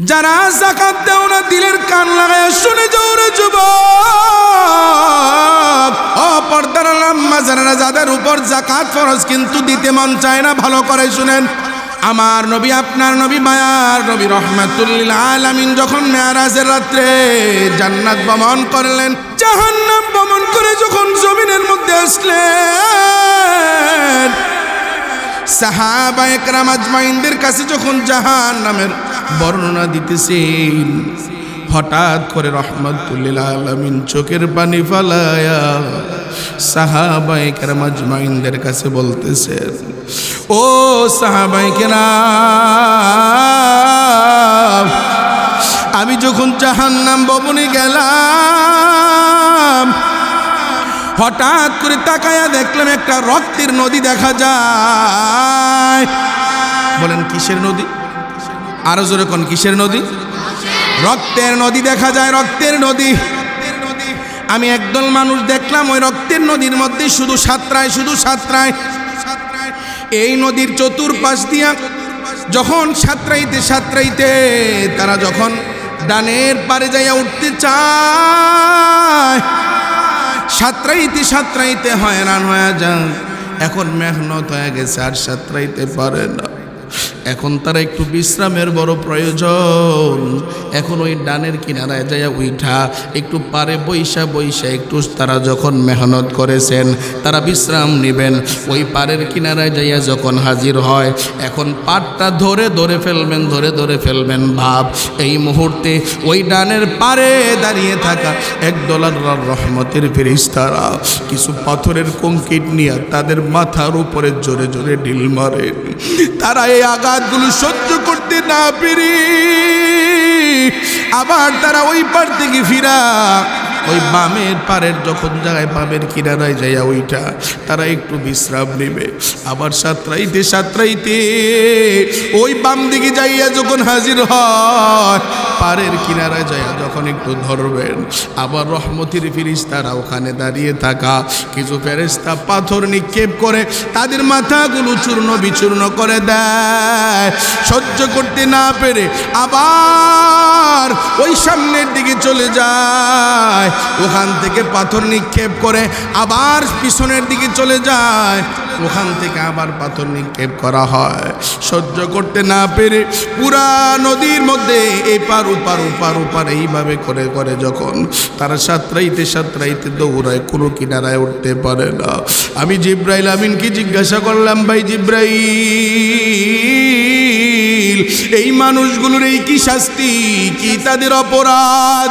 যারা যাকাত দাও না দিলের কান লাগায় শুনে যাও রে যুবক, ও পর্দার আম্মা জানেরা, যাদের উপর যাকাত ফরজ কিন্তু দিতে মন চায় না, ভালো করে শুনেন। আমার নবী, আপনার নবী, মায়ার নবী রহমাতুল লিল আলামিন যখন মেরাজের রাত্রে জান্নাত ভ্রমণ করলেন, জাহান্নাম ভ্রমণ করে যখন জমিনের মধ্যে আসলেন, সাহাবায়ে কেরাম আজমাইনদের কাছে যখন জাহান্নামের বর্ণনা দিতেছেন, হঠাৎ করে রহমাতুল লিল আলামিন চোখের পানি ফালায়া সাহাবায়ে কেরাম আজমাইনদের কাছে বলতেছেন, ও সাহাবায়ে কেরাম, আমি যখন জাহান্নাম ভবনে গেলাম, হঠাৎ করে তাকায়া দেখলাম একটা রক্তের নদী দেখা যায়। বলেন কিসের নদী? আরো জোরে কোন, কিসের নদী? রক্তের নদী দেখা যায়, রক্তের নদী। আমি একদল মানুষ দেখলাম ওই রক্তের নদীর মধ্যে শুধু সাঁতরায়, শুধু সাঁতরায়। এই নদীর চতুর্পাশ দিয়া যখন সাঁতরাইতে সাঁতরাইতে তারা যখন ডানের পারে যাইয়া উঠতে চায়, সাঁতরাইতে সাঁতরাইতে হয়রান হয়ে যায়। এখন মেহনত হয়ে গেছে, আর সাঁতরাইতে পারে না। এখন তারা একটু বিশ্রামের বড় প্রয়োজন। এখন ওই ডানের কিনারায় যাইয়া উঠা একটু পারে বৈশা বৈশা একটু তারা যখন মেহনত করেছেন, তারা বিশ্রাম নেবেন। ওই পারের কিনারায় যাইয়া যখন হাজির হয়, এখন পাটটা ধরে ধরে ফেলবেন, ধরে ধরে ফেলবেন ভাব। এই মুহূর্তে ওই ডানের পারে দাঁড়িয়ে থাকা একদল আল্লাহর রহমতের ফেরেশতারা কিছু পাথরের কংক্রিট নিয়ে তাদের মাথার উপরে জোরে জোরে ঢিল মারে। তারা এই আঘাতগুলো সহ্য করতে না পেরে আবার তারা ওই পার থেকে ফিরা ওই বামের পারের যখন জায়গায় বামের কিনারায় যাইয়া ওইটা তারা একটু বিশ্রাম নেবে। আবার সাঁতরাইতে সাঁতরাইতে ওই বাম দিকে যাইয়া যখন হাজির হয়, পারের কিনারায় যাইয়া যখন একটু ধরবেন, আবার রহমতের ফেরেশতারা ওখানে দাঁড়িয়ে থাকা কিছু ফেরেশতা পাথর নিক্ষেপ করে তাদের মাথাগুলো চূর্ণ বিচূর্ণ করে দেয়। সহ্য করতে না পেরে আবার ওই সামনের দিকে চলে যায়, ওখান থেকে পাথর নিক্ষেপ করে আবার পিছনের দিকে চলে যায়, ওখান থেকে আবার পাথর নিক্ষেপ করা হয়। সহ্য করতে না পেরে পুরা নদীর মধ্যে এপার ওপার ওপার ওপার এইভাবে করে করে যখন তারা সাঁতরাইতে সাঁতরাইতে দৌড়ায়, কোনো কিনারায় উঠতে পারে না। আমি জিব্রাইল আমিনকে জিজ্ঞাসা করলাম, ভাই জিব্রাইল, এই মানুষগুলোর এই কি শাস্তি, কি তাদের অপরাধ?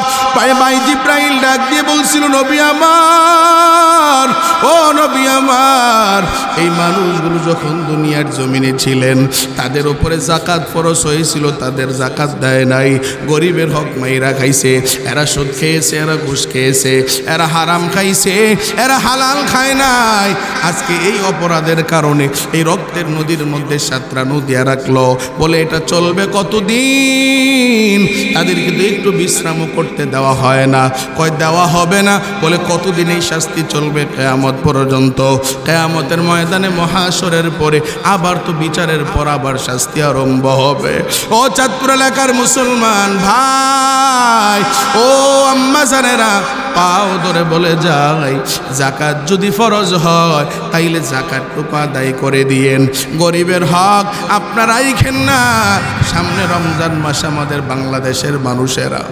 ভাই জিব্রাইল ডাক দিয়ে বলছিল, নবী আমার, ও নবী আমার, এই মানুষগুলো যখন দুনিয়ার জমিনে ছিলেন তাদের উপরে যাকাত ফরজ হয়েছিল, তাদের যাকাত দেয় নাই, গরিবের হক মাইরা খাইছে, এরা সুদ খেয়েছে, এরা ঘুষ খেয়েছে, এরা হারাম খাইছে, এরা হালাল খায় নাই। আজকে এই অপরাধের কারণে এই রক্তের নদীর মধ্যে সাঁতরানো দিয়া রাখলো, বলে এটা চলবে কতদিন? তাদের কিন্তু একটু বিশ্রামও করতে দেওয়া হয় না। কয় দেওয়া হবে না, বলে কতদিন এই শাস্তি চলবে? কিয়ামত পর্যন্ত। কিয়ামতের ময়দানে মহাশরের পরে আবার তো বিচারের পর আবার শাস্তি আরম্ভ হবে। ও চাঁদপুর এলাকার মুসলমান ভাই, ও আম্মা জানেরা, পাও ধরে বলে যাই, যাকাত যদি ফরজ হয় তাইলে যাকাতটুকু আদায় করে দিয়েন। গরিবের হক আপনারা রাইখেন না। সামনে রমজান মাস, আমাদের বাংলাদেশের মানুষেরা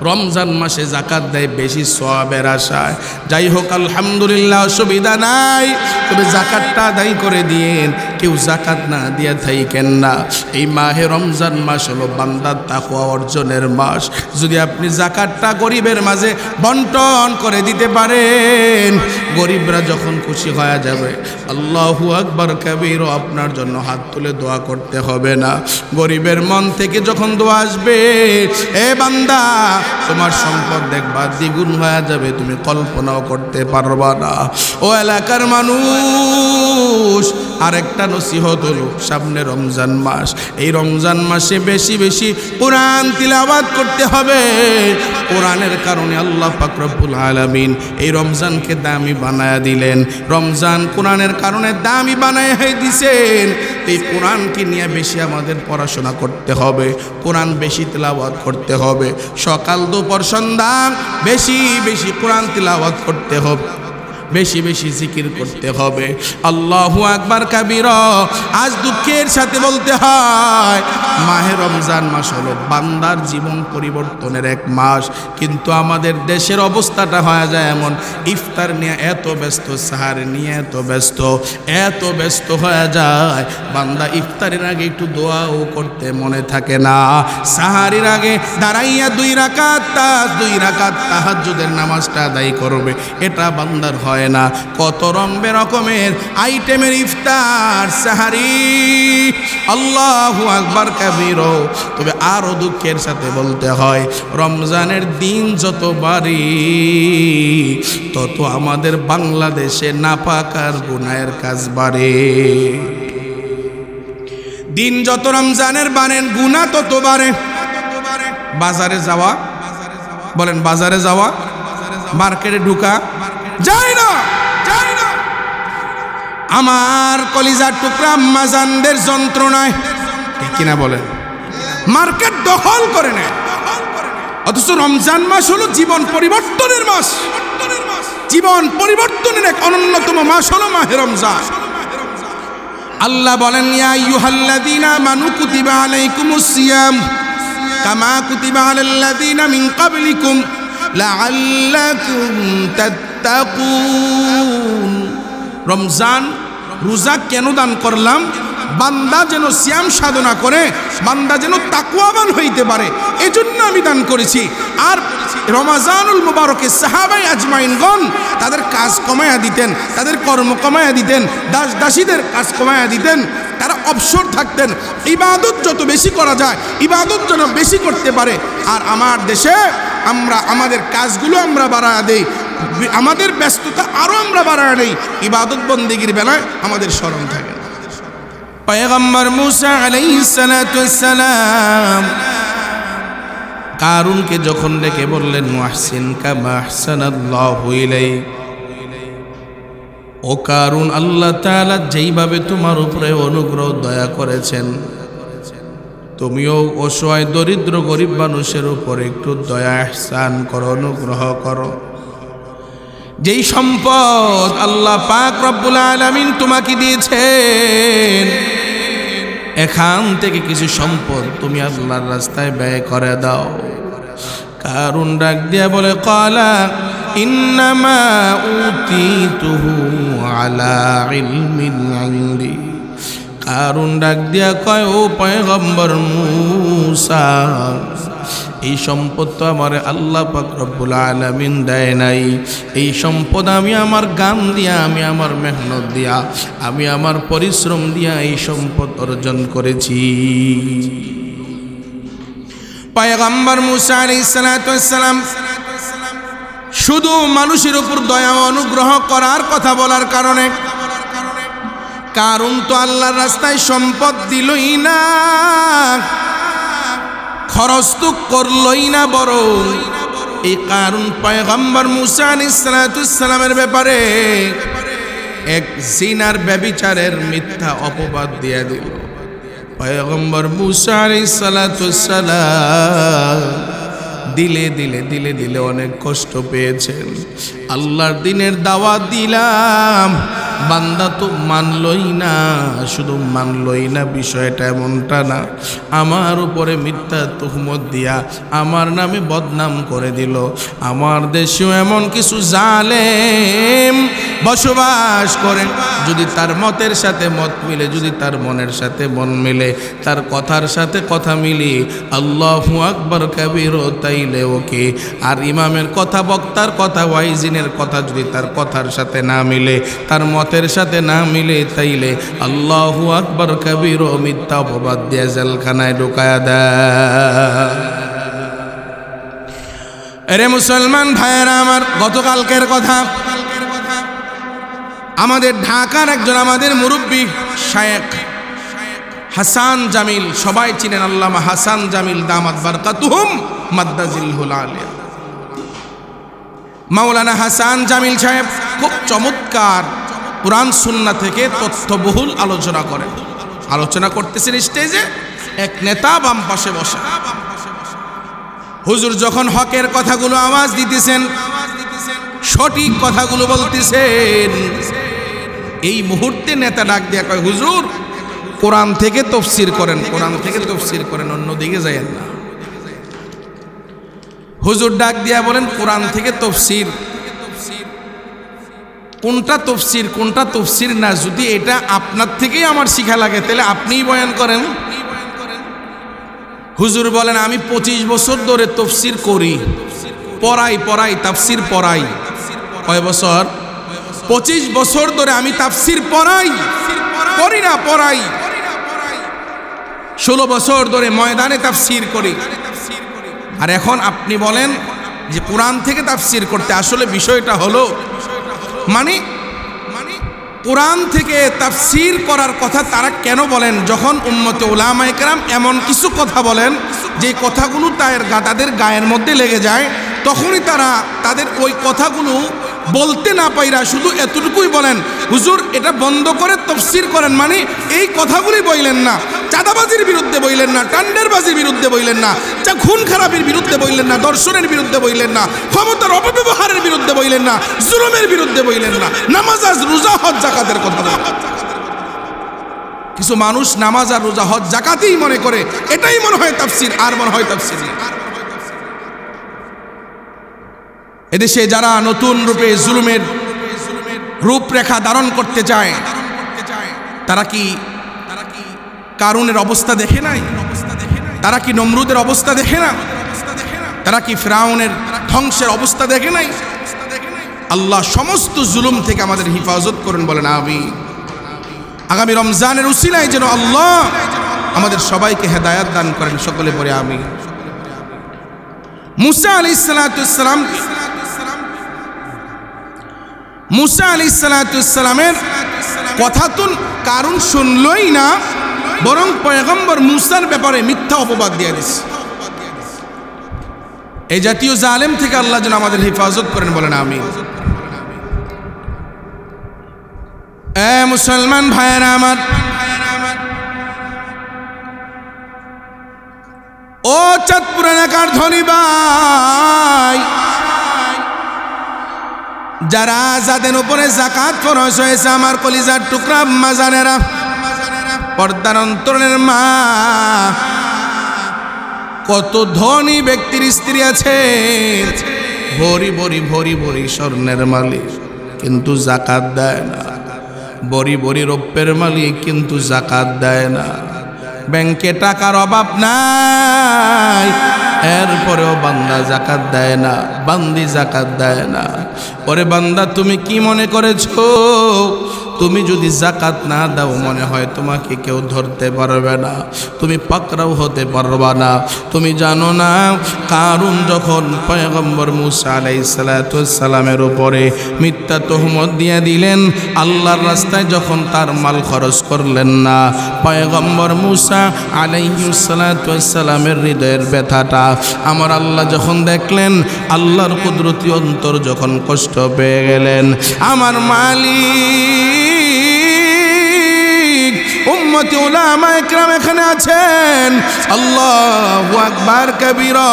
রমজান মাসে যাকাত দেয় বেশি সওয়াবের আশায়। যাই হোক, আলহামদুলিল্লাহ, অসুবিধা নাই, তবে যাকাতটা আদায় করে দিয়েন। কেউ যাকাত না দিয়া থাকেন না। এই মাহে রমজান মাস হলো বান্দার তাকওয়া অর্জনের মাস। যদি আপনি যাকাতটা গরিবের মাঝে বন্টন করে দিতে পারেন, গরিবরা যখন খুশি হয়ে যাবে, আল্লাহু আকবার কাবীর, আপনার জন্য হাত তুলে দোয়া করতে হবে না। গরিবের মন থেকে যখন দোয়া আসবে, এ বান্দা তোমার সম্পদ দেখবা দ্বিগুণ হয়ে যাবে, তুমি কল্পনাও করতে পারবা না। ও এলাকার মানুষ, আরেকটা নসিহত হলো, সামনে রমজান মাস, এই রমজান মাসে বেশি বেশি কোরআন তিলাওয়াত করতে হবে। কোরআনের কারণে আল্লাহ পাক রব্বুল আলামিন এই রমজানকে দামি বানায়া দিলেন। রমজান কোরআনের কারণে দামি বানায়া দিয়েছেন। এই কোরআনকে নিয়ে বেশি আমাদের পড়াশোনা করতে হবে, কোরআন বেশি তিলাওয়াত করতে হবে, সকাল দুপুর সন্ধ্যা বেশি বেশি কোরআন তিলাওয়াত করতে হবে, বেশি বেশি জিকির করতে হবে। আল্লাহু আকবার কাবীরা। আজ দুঃখের সাথে বলতে হয়, মাহে রমজান মাস হলো বান্দার জীবন পরিবর্তনের এক মাস, কিন্তু আমাদের দেশের অবস্থাটা হয়ে যায় এমন, ইফতার নিয়ে এত ব্যস্ত, সাহার নিয়ে এত ব্যস্ত হয়ে যায়, বান্দা ইফতারের আগে একটু দোয়াও করতে মনে থাকে না। সাহারির আগে দাঁড়াইয়া 2 রাকাত তাহাজ্জুদের নামাজটা আদায় করবে, এটা বান্দার হয় না। কত রকমের আইটেমের ইফতার, সাহারি, আল্লাহু আকবার কাবীরা। তবে আরো দুঃখের সাথে বলতে হয়, রমজানের দিন যত বাড়ি তত আমাদের বাংলাদেশে নাপাক আর গুনাহের কাজ বাড়ে। দিন যত রমজানের বাড়েন, গুনাহ তত বাড়ে। বাজারে যাওয়া, বলেন বাজারে যাওয়া, মার্কেটে ঢুকা যায় না। আমার কলিজার টুকরা আম্মাজানদের যন্ত্রণায়, ঠিক কিনা বলেন, মার্কেট দখল করে নেয়। অথচ রমজান মাস হলো জীবন পরিবর্তনের মাস। জীবন পরিবর্তনের এক অন্যতম মাস হলো মাহে রমজান। আল্লাহ বলেন, ইয়া আইয়ুহাল্লাযীনা আমানু কুতিবা আলাইকুমুস সিয়াম কামা কুতিবা আলাল্লাযীনা মিন ক্বাবলিকুম লাআল্লাকুম তাত্তাকুন। রমজান রোজা কেন দান করলাম? বান্দা যেন সিয়াম সাধনা করে, বান্দা যেন তাকওয়াবান হইতে পারে, এজন্য আমি দান করেছি। আর রমজানুল মুবারকে সাহাবায়ে আজমাইনগণ তাদের কাজ কমায়া দিতেন, তাদের কর্ম কমায়া দিতেন, দাস দাসীদের কাজ কমায়া দিতেন। তারা অবসর থাকতেন, ইবাদত যত বেশি করা যায়, ইবাদত যেন বেশি করতে পারে। আর আমার দেশে আমরা আমাদের কাজগুলো আমরা বাড়ায়া দেই, আমাদের ব্যস্ততা আরো আমরা বাড়ায়া নেই, ইবাদত বন্দেগীর বেলায় আমাদের স্মরণ থাকে। পয়গম্বর মুসা আলাইহিস সালাতু ওয়াস সালাম কারুনকে যখন ডেকে বললেন, মুহসিন কামা আহসানাল্লাহু ইলাইক, ও কারুন, আল্লাহ তাআলা যেইভাবে তোমার উপরে অনুগ্রহ দয়া করেছেন, তুমিও অসহায় দরিদ্র গরিব মানুষের উপরে একটু দয়া ইহসান করো, অনুগ্রহ করো। যেই সম্পদ আল্লাহ পাক রব্বুল আলামিন তোমাকে দিয়েছেন, এখান থেকে কিছু সম্পদ তুমি আল্লাহর রাস্তায় ব্যয় করে দাও। কারুন ডাক দিয়া বলে, ক্বালা ইন্নামা উতিতুহু আলা ইলমিন ইনদি। কারুন ডাক দিয়া কয়, ও পয়গম্বর মুসা, এই সম্পদ তো আমার আল্লাহ পাক রব্বুল আলামিন দেয় নাই। এই সম্পদ আমি আমার গান দিয়া, আমি আমার মেহনত দিয়া, আমি আমার পরিশ্রম দিয়া এই সম্পদ অর্জন করেছি। পয়গম্বর মুসা আলাইহিস সালাতু ওয়াস সালাম শুধু মানুষের উপর দয়া ও অনুগ্রহ করার কথা বলার কারণে কারণ তো আল্লাহর রাস্তায় সম্পদ দিলই না, খরচ তো করলই না, বরং এই কারণ পয়গম্বর মুসা আলাইহিস সালাতু ওয়াস সালামের ব্যাপারে এক জিনার ব্যভিচারের মিথ্যা অপবাদ দিয়ে দিল। পয়গম্বর মুসা আলাইহিস সালাতু ওয়াস সালাম দিলে দিলে দিলে দিলে অনেক কষ্ট পেয়েছেন। আল্লাহর দিনের দাওয়াত দিলাম, বান্দা তো মানলই না। শুধু মানলই না, বিষয়টা এমনটা না, আমার উপরে মিথ্যা তুহমত দিয়া আমার নামে বদনাম করে দিল। আমার দেশেও এমন কিছু জালেম বসবাস করেন, যদি তার মতের সাথে মত মিলে, যদি তার মনের সাথে মন মিলে, তার কথার সাথে কথা মিলি, আল্লাহু আকবার কাবীর, তাইলে ওকে। আর ইমামের কথা, বক্তার কথা, ওয়াইজিনের কথা যদি তার কথার সাথে না মিলে, তার মতের সাথে না মিলে, তাইলে আল্লাহু আকবার কাবীর, মিথ্যা অপবাদ দিয়ে জেলখানায় ঢুকায়া দেয়। এরে মুসলমান ভাইয়েরা আমার, গতকালকের কথা, আমাদের ঢাকার একজন আমাদের মুরব্বী শায়েখ হাসান জামিল, সবাই চিনেন আল্লামা হাসান জামিল দামাত বারকাতুহুম মাদ্দাজিলহুল আলিয়া। মাওলানা হাসান জামিল সাহেব খুব চমৎকার কুরআন সুন্নাহ থেকে তথ্যবহুল আলোচনা করেন। আলোচনা করতেছেন স্টেজে, এক নেতা বাম পাশে বসে। হুজুর যখন হকের কথাগুলো আওয়াজ দিতেছেন, সঠিক কথাগুলো বলতেছেন, এই মুহূর্তে নেতা ডাক দিয়া কয়, হুজুর কোরআন থেকে তাফসীর করেন, কোরআন থেকে তাফসীর করেন, অন্যদিকে যায়েন না। হুজুর ডাক দিয়া বলেন, কোরআন থেকে তাফসীর, কোনটা তাফসীর কোনটা তাফসীর না, যদি এটা আপনার থেকেই আমার শিখা লাগে তাহলে আপনিই বয়ান করেন। হুজুর বলেন, আমি 25 বছর ধরে তাফসীর করি, পড়াই তাফসীর পড়াই। কয় বছর? 25 বছর ধরে আমি তাফসীর পড়াই, করি না পড়াই। 16 বছর ধরে ময়দানে তাফসীর করি। আর এখন আপনি বলেন যে কোরআন থেকে তাফসীর করতে, আসলে বিষয়টা হলো মানে কোরআন থেকে তাফসীর করার কথা তারা কেন বলেন? যখন উম্মতে উলামায়ে কেরাম এমন কিছু কথা বলেন যে কথাগুলো তাদের গায়ের মধ্যে লেগে যায়, তখনই তারা তাদের ওই কথাগুলো বলতে না পাইরা শুধু এতটুকুই বলেন, হুজুর এটা বন্ধ করে তাফসীর করেন। মানে এই কথাগুলি বললেন না, চাঁদাবাজির বিরুদ্ধে বললেন না, টান্ডারবাজির বিরুদ্ধে বললেন না, খুন খারাপের বিরুদ্ধে বললেন না, দর্শনের বিরুদ্ধে বললেন না, ক্ষমতার অপব্যবহারের বিরুদ্ধে বললেন না, জুলুমের বিরুদ্ধে বললেন না, নামাজ আর রোজা হজ যাকাতের কথা বলেন। কিছু মানুষ নামাজ আর রোজা হজ যাকাতই মনে করে, এটাই মনে হয় তাফসীর, আর মনে হয় তাফসীর না। এদেশে যারা নতুন রূপে জুলুমের রূপরেখা ধারণ করতে চায়, তারা কি কারুনের অবস্থা দেখে নাই? তারা কি নমরুদের অবস্থা দেখে না? তারা কি ফিরআউনের ধ্বংসের অবস্থা দেখে নাই? আল্লাহ সমস্ত জুলুম থেকে আমাদের হিফাজত করেন, বলেন আমিন। আগামী রমজানের উসিলায় যেন আল্লাহ আমাদের সবাইকে হেদায়েত দান করেন, সকলে পড়ে আমিন। মুসা আলাইহিস সালামের কথা তো কারণ শুনলই না, বরং পয়গম্বর মুসার ব্যাপারে মিথ্যা অপবাদ দিয়ে দিচ্ছে। এই জাতীয় জালেম থেকে আল্লাহ যেন আমাদের হেফাজত করেন, বলেন আমিন। এ মুসলমান ভাইয়েরা আমার, ও চাঁদপুর এলাকার ধনী ভাই, যারা যাদের উপরে যাকাত ফরজ হয়েছে, আমার কলিজার টুকরা মাজানেরা, পর্দার অন্তরের মা, কত ধনী ব্যক্তির স্ত্রী আছে, ভরি ভরি ভরি ভরি স্বর্ণের মালিক, কিন্তু যাকাত দেয় না। ভরি ভরি রৌপ্যের মালিক, কিন্তু যাকাত দেয় না। ব্যাংকে টাকার অভাব নাই, এরপরেও বান্দা যাকাত দেয় না, বান্দি যাকাত দেয় না। ওরে বান্দা, তুমি কি মনে করেছো তুমি যদি যাকাত না দাও মনে হয় তোমাকে কেউ ধরতে পারবে না, তুমি পাকড়াও হতে পারবা না? তুমি জানো না, কারুন যখন পয়গম্বর মুসা আলাইহিস সালামের উপরে মিথ্যা তহমত দিয়ে দিলেন, আল্লাহর রাস্তায় যখন তার মাল খরচ করলেন না, পয়গম্বর মুসা আলাইহিস সালামের হৃদয়ের ব্যথাটা আমার আল্লাহ যখন দেখলেন, আল্লাহর কুদরতি অন্তর যখন কষ্ট পেয়ে গেলেন, আমার মালিক উম্মতি উলামায়ে কেরাম এখানে আছেন, আল্লাহু আকবার কবীরা,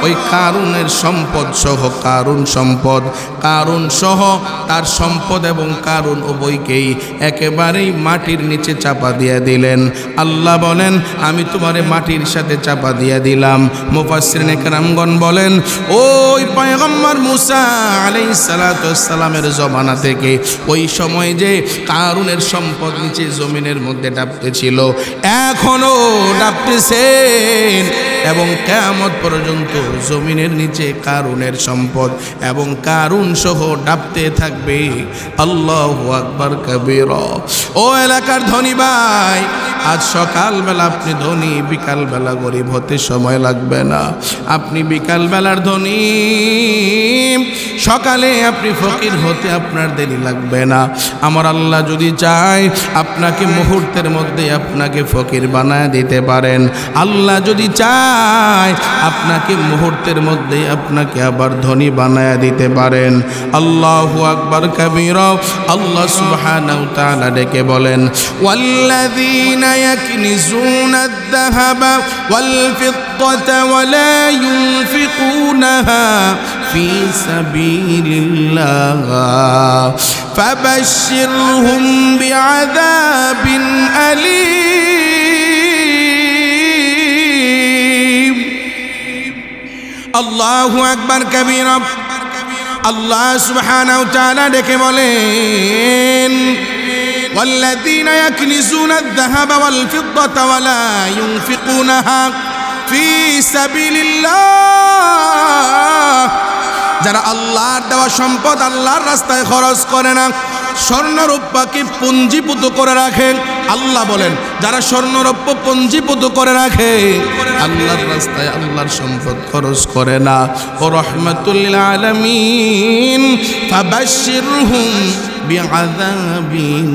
ওই কারুনের সম্পদ সহ, কারুন সহ তার সম্পদ এবং কারুন উভয়কেই একেবারেই মাটির নিচে চাপা দিয়ে দিলেন। আল্লাহ বলেন, আমি তোমারে মাটির সাথে চাপা দিয়ে দিলাম। মুফাসসিরিনে কেরামগণ বলেন, ওই পয়গম্বর মুসা আলাইহিস সালামের জমানা থেকে ওই সময় যে কারুনের সম্পদ নিচে জমিনের মধ্যে ডাবতেছিল, এখনো ডাবতেছেন এবং কিয়ামত পর্যন্ত জমিনের নিচে কারুনের সম্পদ এবং কারুন সহ ডাবতে থাকবে। আল্লাহু আকবার কাবীরা। ও এলাকার ধনী ভাই, আজ সকালবেলা আপনি ধনী, বিকালবেলা গরিব হতে সময় লাগবে না। আপনি বিকালবেলার ধনী, সকালে আপনি ফকির হতে আপনার দেরি লাগবে না। আমার আল্লাহ যদি চায় আপনাকে মুহূর্তের মধ্যে আপনাকে ফকির বানায় দিতে পারেন। আল্লাহ যদি চায় আপনাকে মুহূর্তের মধ্যে আপনাকে আবার ধনী বানায় দিতে পারেন। আল্লাহু আকবার কাবীরা। আল্লাহ সুবহানাহু ওয়া তাআলা ডেকে বলেন, ওয়াল্লাযীনা ইয়াকনিজুনা আয-যাহাবা ওয়াল ফিদ্দাতা ওয়া লা ইউনফিকুনাহা ফি সাবিলিল্লাহ ফাবাশশিরহুম বিআযাবিন আলীম। আল্লাহু আকবার কাবীরা। আল্লাহ সুবহানাহু ওয়া তাআলা ডেকে বলেন, والذين يكنزون الذهب والفضة ولا ينفقونها في سبيل الله, যারা আল্লাহর দেওয়া সম্পদ আল্লাহর রাস্তায় খরচ করে না, স্বর্ণরৌপ্যকে পুঞ্জীভূত করে রাখেন। আল্লাহ বলেন, যারা স্বর্ণরৌপ্য পুঞ্জীভূত করে রাখে, আল্লাহর রাস্তায় আল্লাহর সম্পদ খরচ করে না, ও রাহমাতুল লিল আলামিন, ফাবাশশিরহুম বিআযাবিন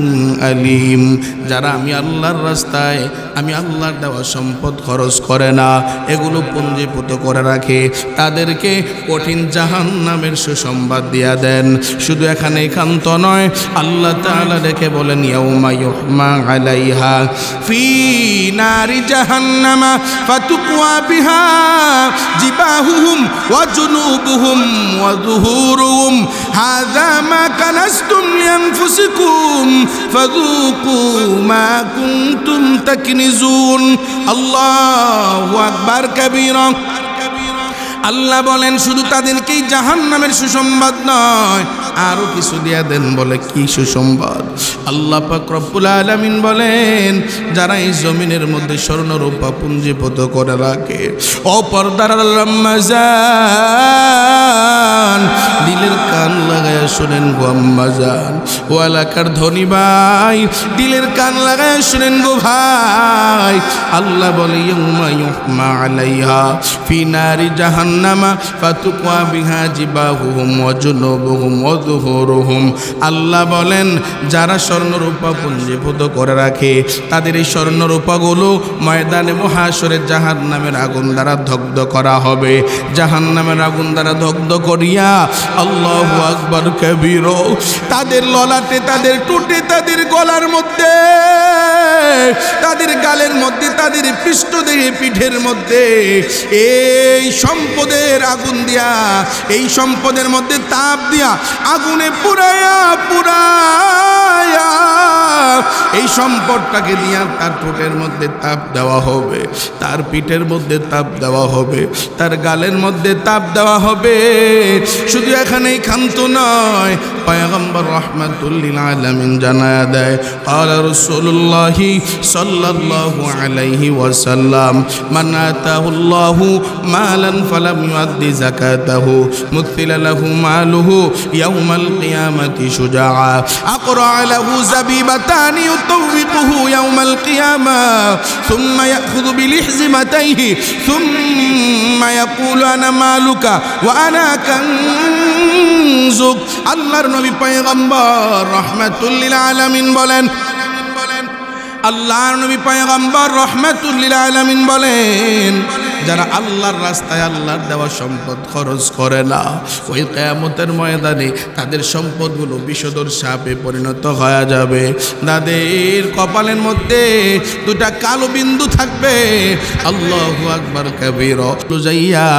আলীম, যারা আমি আল্লাহর রাস্তায় আমি আল্লাহর দেওয়া সম্পদ খরচ করে না, এগুলো পুঞ্জীভূত করে রাখে, তাদেরকে কঠিন জাহান্নামের সুসংবাদ দিয়া দেন। শুধু এখানে ক্ষান্ত নয়, আল্লাহ তাআলা ডেকে বলেন, ইয়াউমা ইউহমা আলাইহা ফি নারি জাহান্নামা ফাতুকওয়া বিহা জিবাহুহুম ওয়া জুনুবুহুম ওয়া যুহুরুহুম হাযা মা কানাসতুম লিআনফুসিকুম ফাযুকু মা কুনতুম তাকনিজুন। আল্লাহু আকবার কাবীরা। আল্লাহ বলেন, শুধু তাদেরকেই জাহান্নামের সুসংবাদ নয়, আরো কিছু দিয়া দেন। বলে কি সুসংবাদ? আল্লাহ পাক রব্বুল আলামিন বলেন, যারা এই জমিনের মধ্যে স্বর্ণরূপা পুঞ্জীভূত করে রাখে, ও পর্দার আম্মাজান, দিলের কান লাগায় শুনেন গো আম্মাজান, ও এলাকার ধনী ভাই, দিলের কান লাগায় শুনেন গো ভাই। আল্লাহ বলে, ইয়াউমা ইউহমা আলাইহা ফি নারি জাহান্নামা ফাতুকওয়া বিহা জিবাহুহুম ওয়া জুনুবুহুম ওয়া যুহুরুহুম। আল্লাহ বলেন, যারা স্বর্ণরূপা পুঞ্জীভূত করে রাখে, তাদের এই স্বর্ণরূপাগুলো ময়দানে মহাশরে জাহান্নামের আগুন দ্বারা দগ্ধ করা হবে। জাহান্নামের আগুন দ্বারা দগ্ধ করিয়া, আল্লাহু আকবার কাবীরা, তাদের ললাটে, তাদের টুটে, তাদের গলার মধ্যে, তাদের গালের মধ্যে, তাদের পৃষ্ঠদেহে, পিঠের মধ্যে এই সম্পদের আগুন দিয়া, এই সম্পদের মধ্যে তাপ দিয়া, আগুনে পুরায়া পুরায়া এই সম্পদটাকে দিয়া তার ঠোঁটের মধ্যে তাপ দেওয়া হবে, তার পিঠের মধ্যে তাপ দেওয়া হবে, তার গালের মধ্যে তাপ দেওয়া হবে। শুধু এখানেই ক্ষান্ত নয়, পয়গম্বর রাহমাতুল লিল আলামিন জানায়া দেয়, ক্বালা রাসূলুল্লাহি সাল্লাল্লাহু আলাইহি ওয়াসাল্লাম, মান আতাহুল্লাহু মালান ফালাম ইউআদ্দি যাকাতাহু মুথিলা লাহু মালুহু ইয়াউমাল কিয়ামাতি শুজাআ আকরা লাহু যাবিবাতানি ইউতাওবিকুহু ইয়াউমাল কিয়ামা সুম্মা ইয়াখুযু বিলিহজিমাতাইহি সুম্মা ইয়াকুলু আনা মালুকা ওয়া আনা কানজুক। আল্লাহর নবী পয়গম্বর রাহমাতুল লিল আলামিন বলেন, আল্লাহর নবী পয়গম্বর রাহমাতুল লিল আলামিন বলেন, যারা আল্লাহর রাস্তায় আল্লাহর দেওয়া সম্পদ খরচ করে না, ওই কিয়ামতের ময়দানে তাদের সম্পদগুলো বিষধর সাপে পরিণত হয়ে যাবে। তাদের কপালের মধ্যে দুটা কালো বিন্দু থাকবে। আল্লাহু আকবার কাবীরা। লুজাইয়া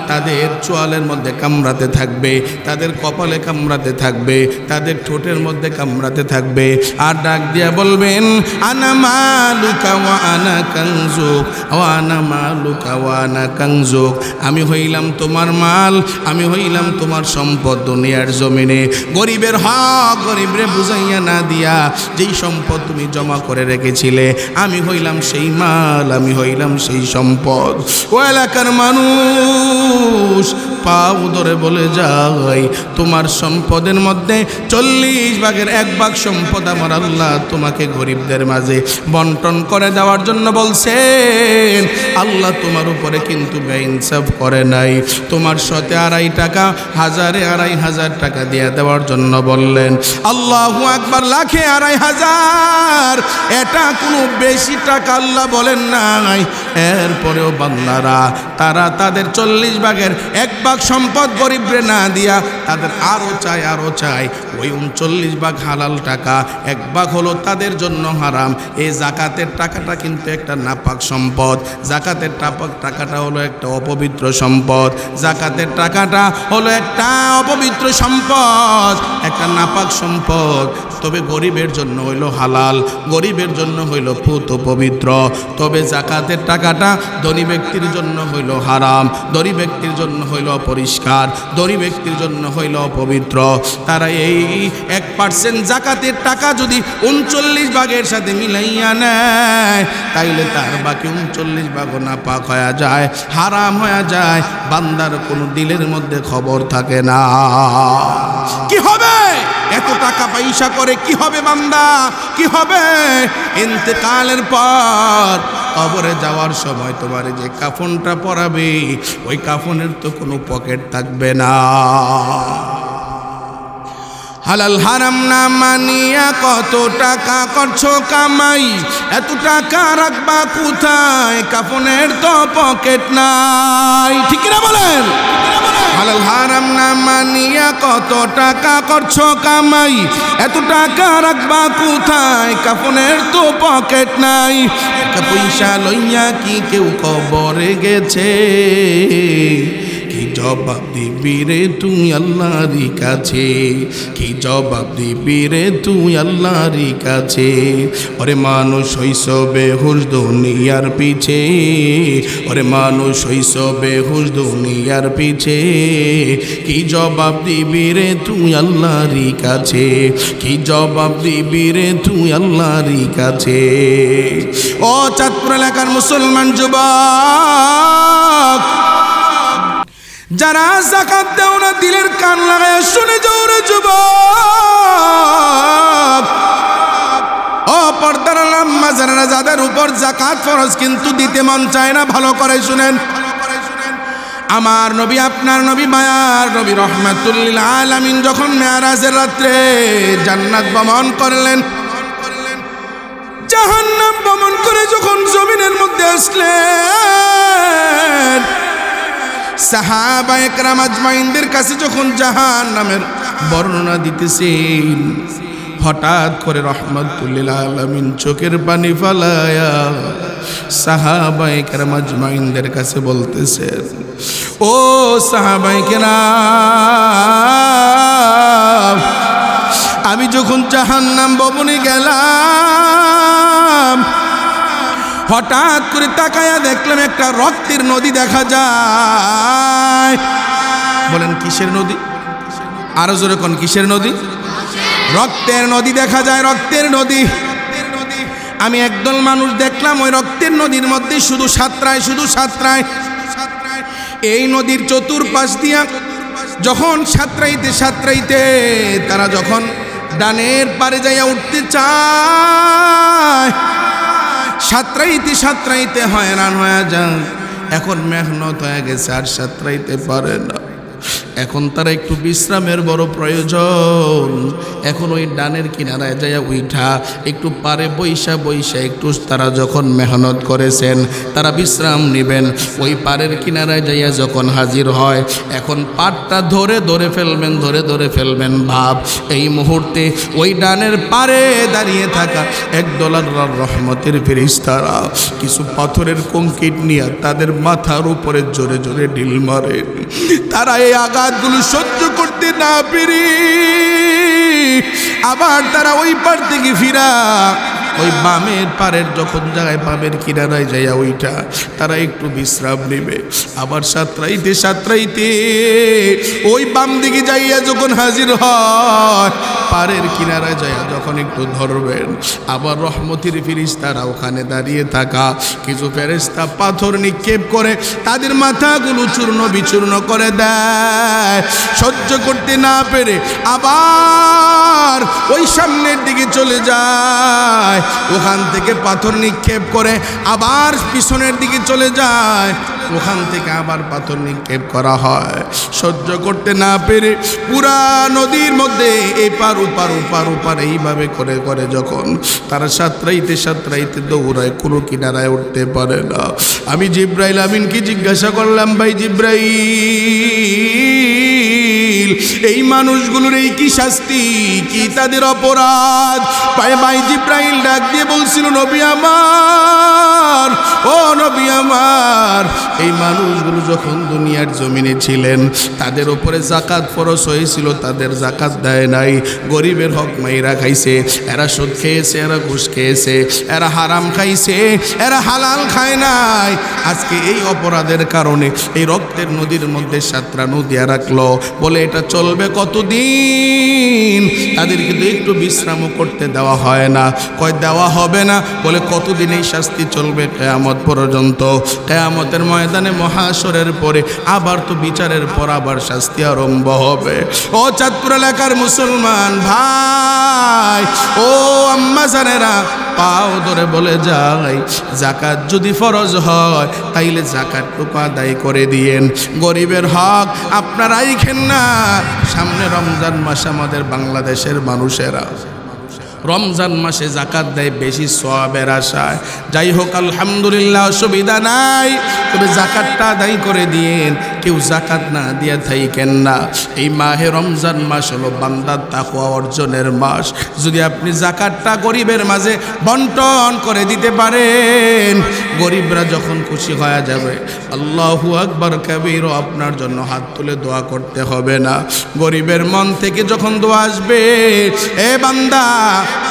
তাদের চোয়ালের মধ্যে কামড়াতে থাকবে, তাদের কপালে কামড়াতে থাকবে, তাদের ঠোঁটের মধ্যে কামড়াতে থাকবে, আর ডাক দিয়া বলবেন, আনা মালুকা ওয়া আনা কানজুক ওয়া আনা মালুকা মালুকা ওয়া আনা কানজুক, আমি হইলাম তোমার মাল, আমি হইলাম তোমার সম্পদ দুনিয়ার জমিনে। গরিবের হক গরিবরে বুঝাইয়া না দিয়া যেই সম্পদ তুমি জমা করে রেখেছিলে, আমি হইলাম সেই মাল, আমি হইলাম সেই সম্পদ। ও এলাকার মানুষ পাও ধরে বলে যাই, তোমার সম্পদের মধ্যে 40 ভাগের 1 ভাগ সম্পদ আমার আল্লাহ তোমাকে গরিবদের মাঝে বন্টন করে দেওয়ার জন্য বলছেন। আল্লাহ তোমার উপরে কিন্তু বেইনসাফ করে নাই। তোমার 2.5 টাকা, 1000 টাকা দিয়ে দেওয়ার জন্য বললেন। আল্লাহু আকবার, 1,00,000 এটা কোনো বেশি টাকা আল্লাহ বলেন নাই। এরপরেও বান্দারা তারা তাদের 40 ভাগের 1 ভাগ সম্পদ গরিবরে না দিয়া তাদের আরো চায়। ওই 39 ভাগ হালাল টাকা, 1 ভাগ হলো তাদের জন্য হারাম। এই যাকাতের টাকাটা কিন্তু একটা নাপাক সম্পদ। যাকাতের টাকাটা হলো একটা অপবিত্র সম্পদ। যাকাতের টাকাটা হলো একটা অপবিত্র সম্পদ, একটা নাপাক সম্পদ। তবে গরিবের জন্য হইল হালাল, গরিবের জন্য হইল পুত পবিত্র। তবে যাকাতের টাকাটা ধনী ব্যক্তির জন্য হইল হারাম, ধনী ব্যক্তির জন্য হইল অপরিষ্কার, ধনী ব্যক্তির জন্য হইল অপবিত্র। তারা এই 1% যাকাতের টাকা যদি 39 ভাগের সাথে মিলাইয়া নেয়, তাইলে তার বাকি 39 ভাগও নাপাক হয়ে যায়, হারাম হয়ে যায়। বান্দার কোনো দিলের মধ্যে খবর থাকে না। কি হবে এত টাকা পয়সা করে? কি হবে বান্দা, কি হবে? ইন্তেকালের পর কবরে যাওয়ার সময় তোমার যে কাফনটা পরাবে, ওই কাফনের তো কোনো পকেট থাকবে না। হালাল হারাম না মানিয়া কত টাকা করছো কামাই, এত টাকা রাখবা কোথায়? কাফনের তো পকেট নাই। ঠিক না বলেন? হালাল হারাম না মানিয়া কত টাকা করছো কামাই, এত টাকা রাখবা কোথায়? কাফনের তো পকেট নাই। টাকা পয়সা লইয়া কি কেউ কবরে গেছে? কি জবাব দিবি রে তুই আল্লাহর কাছে? কি জবাব দিবি রে তুই আল্লাহর কাছে? ওরে মানুষ হইছ বেহুশ দুনিয়ার পিছে, ওরে মানুষ হইছ বেহুশ দুনিয়ার পিছে। কি জবাব দিবি রে তুই আল্লাহর কাছে? কি জবাব দিবি রে তুই আল্লাহর কাছে? ও চাঁদপুর এলাকার মুসলমান যুবক, যারা যাকাত দেও না, দিলের কান লাগায় শুনে যাও রে যুবক। ও পর্দার আম্মা জানেনা, যাদের উপর যাকাত ফরজ কিন্তু দিতে মন চায় না, ভালো করে শুনেন। আমার নবী, আপনার নবী, মায়ার নবী রহমাতুল লিল আলামিন যখন মেরাজের রাত্রে জান্নাত ভ্রমণ করলেন, জাহান্নাম ভ্রমণ করে যখন জমিনের মধ্যে আসলেন, সাহাবায়ে কেরাম আজমাইনদের কাছে যখন জাহান্নামের বর্ণনা দিতেছেন, হঠাৎ করে রহমাতুল লিল আলামিন চোখের পানি ফালায়া সাহাবায়ে কেরাম আজমাইনদের কাছে বলতেছেন, ও সাহাবায়ে কেরাম, আমি যখন জাহান্নাম ভবনে গেলাম, হঠাৎ করে তাকায়া দেখলাম একটা রক্তের নদী দেখা যায়। বলেন কিসের নদী? আরো জোরে কোন কিসের নদী? রক্তের নদী দেখা যায়, রক্তের নদী। আমি একদল মানুষ দেখলাম ওই রক্তের নদীর মধ্যে শুধু সাঁতরায়, শুধু সাঁতরায়। এই নদীর চতুর্পাশ দিয়া যখন সাঁতরাইতে সাঁতরাইতে তারা যখন ডানের পারে যাইয়া উঠতে চায়, সাঁতরাইতে সাঁতরাইতে হয়রান হয়ে যান। এখন মেহনত হয়ে গেছে, আর সাঁতরাইতে পারে না। এখন তারা একটু বিশ্রামের বড় প্রয়োজন। এখন ওই ডানের কিনারায় যাইয়া উঠা একটু পারে বৈশা বৈশা একটু তারা যখন মেহনত করেছেন, তারা বিশ্রাম নেবেন। ওই পারের কিনারায় যাইয়া যখন হাজির হয়, এখন পাটটা ধরে ধরে ফেলবেন, ধরে ধরে ফেলবেন ভাব। এই মুহূর্তে ওই ডানের পারে দাঁড়িয়ে থাকা একদল আল্লাহর রহমতের ফেরেশতারা কিছু পাথরের কংক্রিট নিয়ে তাদের মাথার উপরে জোরে জোরে ঢিল মারে। তারা এই আঘাতগুলো সহ্য করতে না পেরে আবার তারা ওই পার থেকে ফিরা ওই বামের পারের যখন জায়গায় বামের কিনারায় যাইয়া ওইটা তারা একটু বিশ্রাম নেবে। আবার সাঁতরাইতে ওই বাম দিকে যাইয়া যখন হাজির হয় পারের কিনারায় যাইয়া যখন একটু ধরবেন, আবার রহমতের ফেরেশতারা ওখানে দাঁড়িয়ে থাকা কিছু ফেরেশতা পাথর নিক্ষেপ করে তাদের মাথাগুলো চূর্ণ বিচূর্ণ করে দেয়। সহ্য করতে না পেরে আবার ওই সামনের দিকে চলে যায়, ওখান থেকে পাথর নিক্ষেপ করে আবার পিছনের দিকে চলে যায়, ওখান থেকে আবার পাথর নিক্ষেপ করা হয়। সহ্য করতে না পেরে পুরা নদীর মধ্যে এপার ওপার এইভাবে করে করে যখন তারা সাঁতরাইতে দৌড়ায়, কোনো কিনারায় উঠতে পারে না। আমি জিব্রাইল আমিনকে জিজ্ঞাসা করলাম, ভাই জিব্রাইল, এই মানুষগুলোর এই কি শাস্তি, কি তাদের অপরাধ? ভাই জিব্রাইল ডাক দিয়ে বলছিল, নবী আমার, ও নবী আমার, এই মানুষগুলো যখন দুনিয়ার জমিনে ছিলেন তাদের উপরে যাকাত ফরজ হয়েছিল, তাদের যাকাত দেয় নাই, গরিবের হক মাইরা খাইছে, এরা সুদ খেয়েছে, এরা ঘুষ খেয়েছে, এরা হারাম খাইছে, এরা হালাল খায় নাই। আজকে এই অপরাধের কারণে এই রক্তের নদীর মধ্যে 7টা নদী রাখলো, বলে এটা চলবে কতদিন? তাদের কিন্তু একটু বিশ্রামও করতে দেওয়া হয় না। কয় দেওয়া হবে না, বলে কতদিন এই শাস্তি চলবে? কিয়ামত পর্যন্ত। কিয়ামতের ময়দানে মহাশরের পরে আবার তো বিচারের পর আবার শাস্তি আরম্ভ হবে। ও চাঁদপুর এলাকার মুসলমান ভাই, ও আম্মা জানেরা, পাও ধরে বলে যাই, যাকাত যদি ফরজ হয় তাইলে যাকাতটুকু আদায় করে দিয়েন। গরিবের হক আপনারাই খেন না। সামনে রমজান মাস, আমাদের বাংলাদেশের মানুষেরা রমজান মাসে যাকাত দেয় বেশি সওয়াবের আশায়। যাই হোক, আলহামদুলিল্লাহ, অসুবিধা নাই, তবে যাকাতটা আদায় করে দিয়েন। কেউ যাকাত না দিয়া থাকেন না। এই মাহে রমজান মাস হলো বান্দার তাকওয়া অর্জনের মাস। যদি আপনি যাকাতটা গরিবের মাঝে বন্টন করে দিতে পারেন, গরিবরা যখন খুশি হয়ে যাবে, আল্লাহু আকবার কাবীর, আপনার জন্য হাত তুলে দোয়া করতে হবে না। গরিবের মন থেকে যখন দোয়া আসবে, এ বান্দা,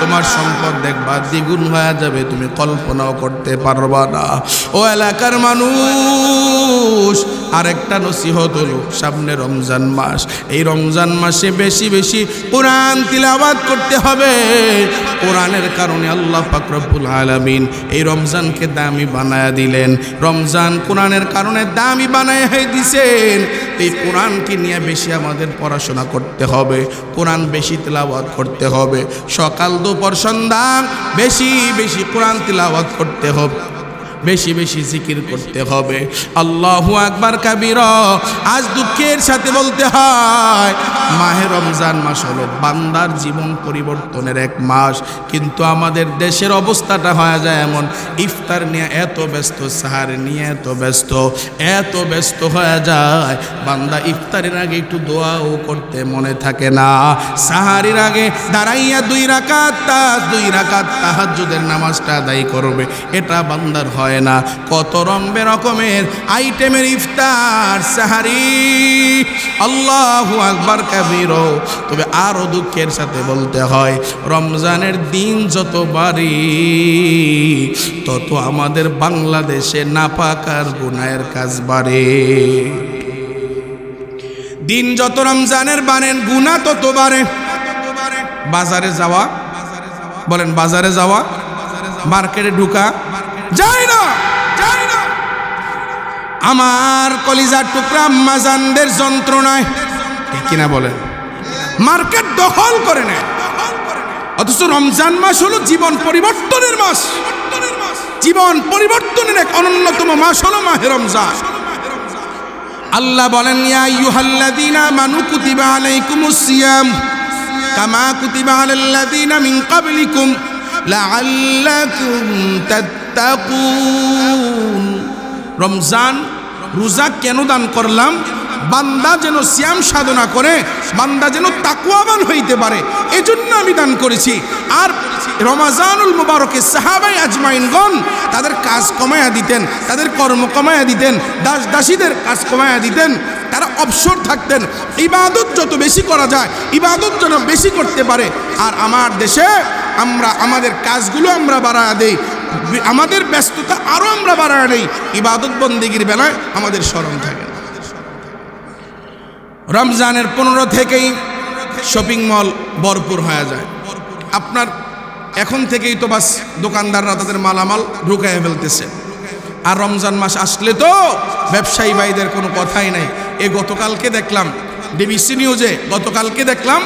তোমার সম্পদ দেখবা দ্বিগুণ হয়ে যাবে, তুমি কল্পনাও করতে পারবা না। ও এলাকার মানুষ, আরেকটা নসিহত হলো, সামনে রমজান মাস, এই রমজান মাসে বেশি বেশি কোরআন তিলাওয়াত করতে হবে। কোরআনের কারণে আল্লাহ পাক রব্বুল আলামিন এই রমজানকে দামি বানায়া দিলেন। রমজান কোরআনের কারণে দামি বানায়া দিয়েছেন। এই কোরআনকে নিয়ে বেশি আমাদের পড়াশোনা করতে হবে, কোরআন বেশি তিলাওয়াত করতে হবে। সকাল দুপুর সন্ধ্যা বেশি বেশি কোরআন তিলাওয়াত করতে হবে, বেশি বেশি জিকির করতে হবে। আল্লাহু আকবার কাবীরা। আজ দুঃখের সাথে বলতে হয়, মাহে রমজান মাস হলো বান্দার জীবন পরিবর্তনের এক মাস, কিন্তু আমাদের দেশের অবস্থাটা হয়ে যায় এমন, ইফতার নিয়ে এত ব্যস্ত, সাহার নিয়ে এত ব্যস্ত হয়ে যায়, বান্দা ইফতারের আগে একটু দোয়াও করতে মনে থাকে না। সাহারির আগে দাঁড়াইয়া 2 রাকাত তাহাজ্জুদের নামাজটা আদায় করবে, এটা বান্দার হয় না। কত রকমের আইটেমের ইফতার, সাহারি, আল্লাহু আকবার কাবীর। তবে আরো দুঃখের সাথে বলতে হয়, রমজানের দিন যত বাড়ি তত আমাদের বাংলাদেশে নাপাক আর গুনাহের কাজ বাড়ে। দিন যত রমজানের বাড়েন, গুনাহ তত বাড়ে। বাজারে যাওয়া, বলেন বাজারে যাওয়া, মার্কেটে ঢুকা যায় না। আমার কলিজার টুকরা আম্মাজানদের যন্ত্রণায়, ঠিক কিনা বলেন, মার্কেট দখল করে নেয়। অথচ রমজান মাস হলো জীবন পরিবর্তনের মাস। জীবন পরিবর্তনের এক অন্যতম মাস হলো মাহে রমজান। আল্লাহ বলেন, ইয়া আইয়ুহাল্লাযীনা আমানু কুতিবা আলাইকুমুস সিয়াম কামা কুতিবা আলাল্লাযীনা মিন ক্বাবলিকুম লাআল্লাকুম তাত্তাকুন। রমজান রোজা কেন দান করলাম? বান্দা যেন সিয়াম সাধনা করে, বান্দা যেন তাকওয়াবান হইতে পারে, এজন্য আমি দান করেছি। আর রমজানুল মুবারকে সাহাবায়ে আজমাইনগণ তাদের কাজ কমায়া দিতেন, তাদের কর্ম কমায়া দিতেন, দাস দাসীদের কাজ কমায়া দিতেন। তারা অবসর থাকতেন, ইবাদত যত বেশি করা যায়, ইবাদত যেন বেশি করতে পারে। আর আমার দেশে আমরা আমাদের কাজগুলো আমরা বাড়ায় দেই, আমাদের ব্যস্ততা আরও আমরা বাড়ায় নেই, ইবাদত বন্দেগীর বেলায় আমাদের স্মরণ থাকে। রমজানের 15 থেকেই শপিং মল ভরপুর হয়ে যায়। আপনার এখন থেকেই তো বাস দোকানদাররা তাদের মালামাল ঢুকাইয়া ফেলতেছে, আর রমজান মাস আসলে তো ব্যবসায়ী ভাইদের কোনো কথাই নাই। গতকালকে দেখলাম ডিবিসি নিউজে, গতকালকে দেখলাম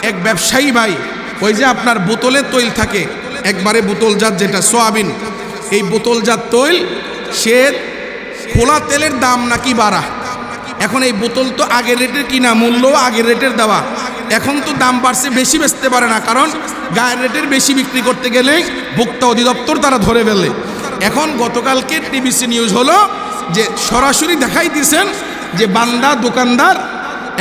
এক ব্যবসায়ী ভাই, ওই যে আপনার বোতলের তৈল থাকে একবারে বোতলজাত যেটা সোয়াবিন, এই বোতলজাত তৈল সে খোলা তেলের দাম নাকি বাড়া। এখন এই বোতল তো আগের রেটের কিনা, মূল্য আগের রেটের দেওয়া, এখন তো দাম বাড়ছে, বেশি বেচতে পারে না, কারণ গায়ের রেটের বেশি বিক্রি করতে গেলে ভোক্তা অধিদপ্তর তারা ধরে ফেলে। এখন গতকালকে টিবিসি নিউজ হলো যে সরাসরি দেখাই দিয়েছেন যে বান্দা দোকানদার,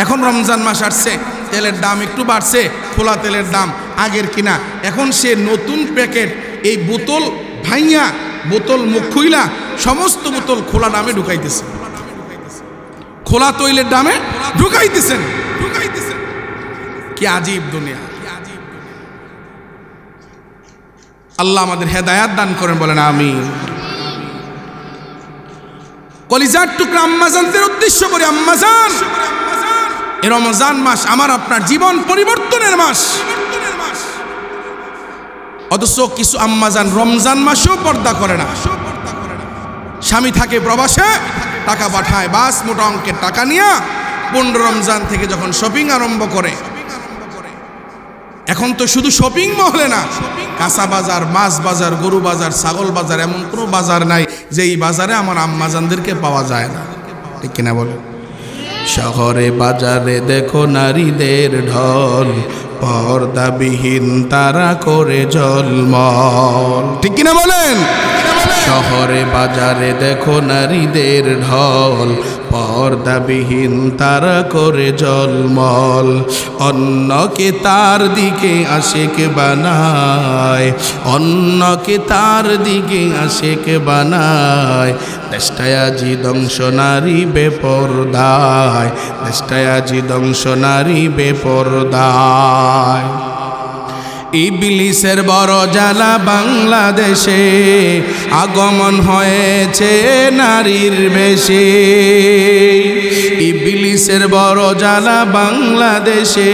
এখন রমজান মাস আসছে, তেলের দাম একটু বাড়ছে, খোলা তেলের দাম আগের কিনা, এখন সে নতুন প্যাকেট এই বোতল ভাইয়া, বোতল মুখ খুইলা সমস্ত বোতল খোলা দামে ঢুকাইতেছে, খোলা তৈলের দামে ঢুকাইতেছেন। কি আজীব দুনিয়া। আল্লাহ আমাদের হেদায়াত দান করেন, বলেন আমিন। কলিজার টুকরা আম্মাজানদের উদ্দেশ্য করে, আম্মাজান, এই রমজান মাস আমার আপনার জীবন পরিবর্তনের মাস। অথচ কিছু আম্মাজান রমজান মাসেও পর্দা করে না। স্বামী থাকে প্রবাসে, টাকা পাঠায়, বাস মোটা অঙ্কের টাকা নিয়ে 15 রমজান থেকে যখন শপিং আরম্ভ করে, এখন তো শুধু শপিং মহলে না, কাঁচা বাজার, মাছ বাজার, গরু বাজার, ছাগল বাজার, এমন কোনো বাজার নাই যে এই বাজারে আমার আম্মাজানদেরকে পাওয়া যায় না, ঠিক কিনা বলে? শহরে বাজারে দেখো নারীদের ঢল, পর্দাবিহীন তারা করে জলমল, ঠিক কিনা বলেন? শহরে বাজারে দেখো নারীদের ঢল, পর্দাবিহীন তারা করে জলমল। অন্যকে তার দিকে আশেক বানায়, অন্যকে তার দিকে আশেক বানায়। দেশটায় আজি ধ্বংস নারী বেপরদায়, দেশটায় আজি ধ্বংস নারী বেপরদায়। ইবলিসের বড় জ্বালা বাংলাদেশে, আগমন হয়েছে নারীর বেশে। ইবলিসের বড় জ্বালা বাংলাদেশে,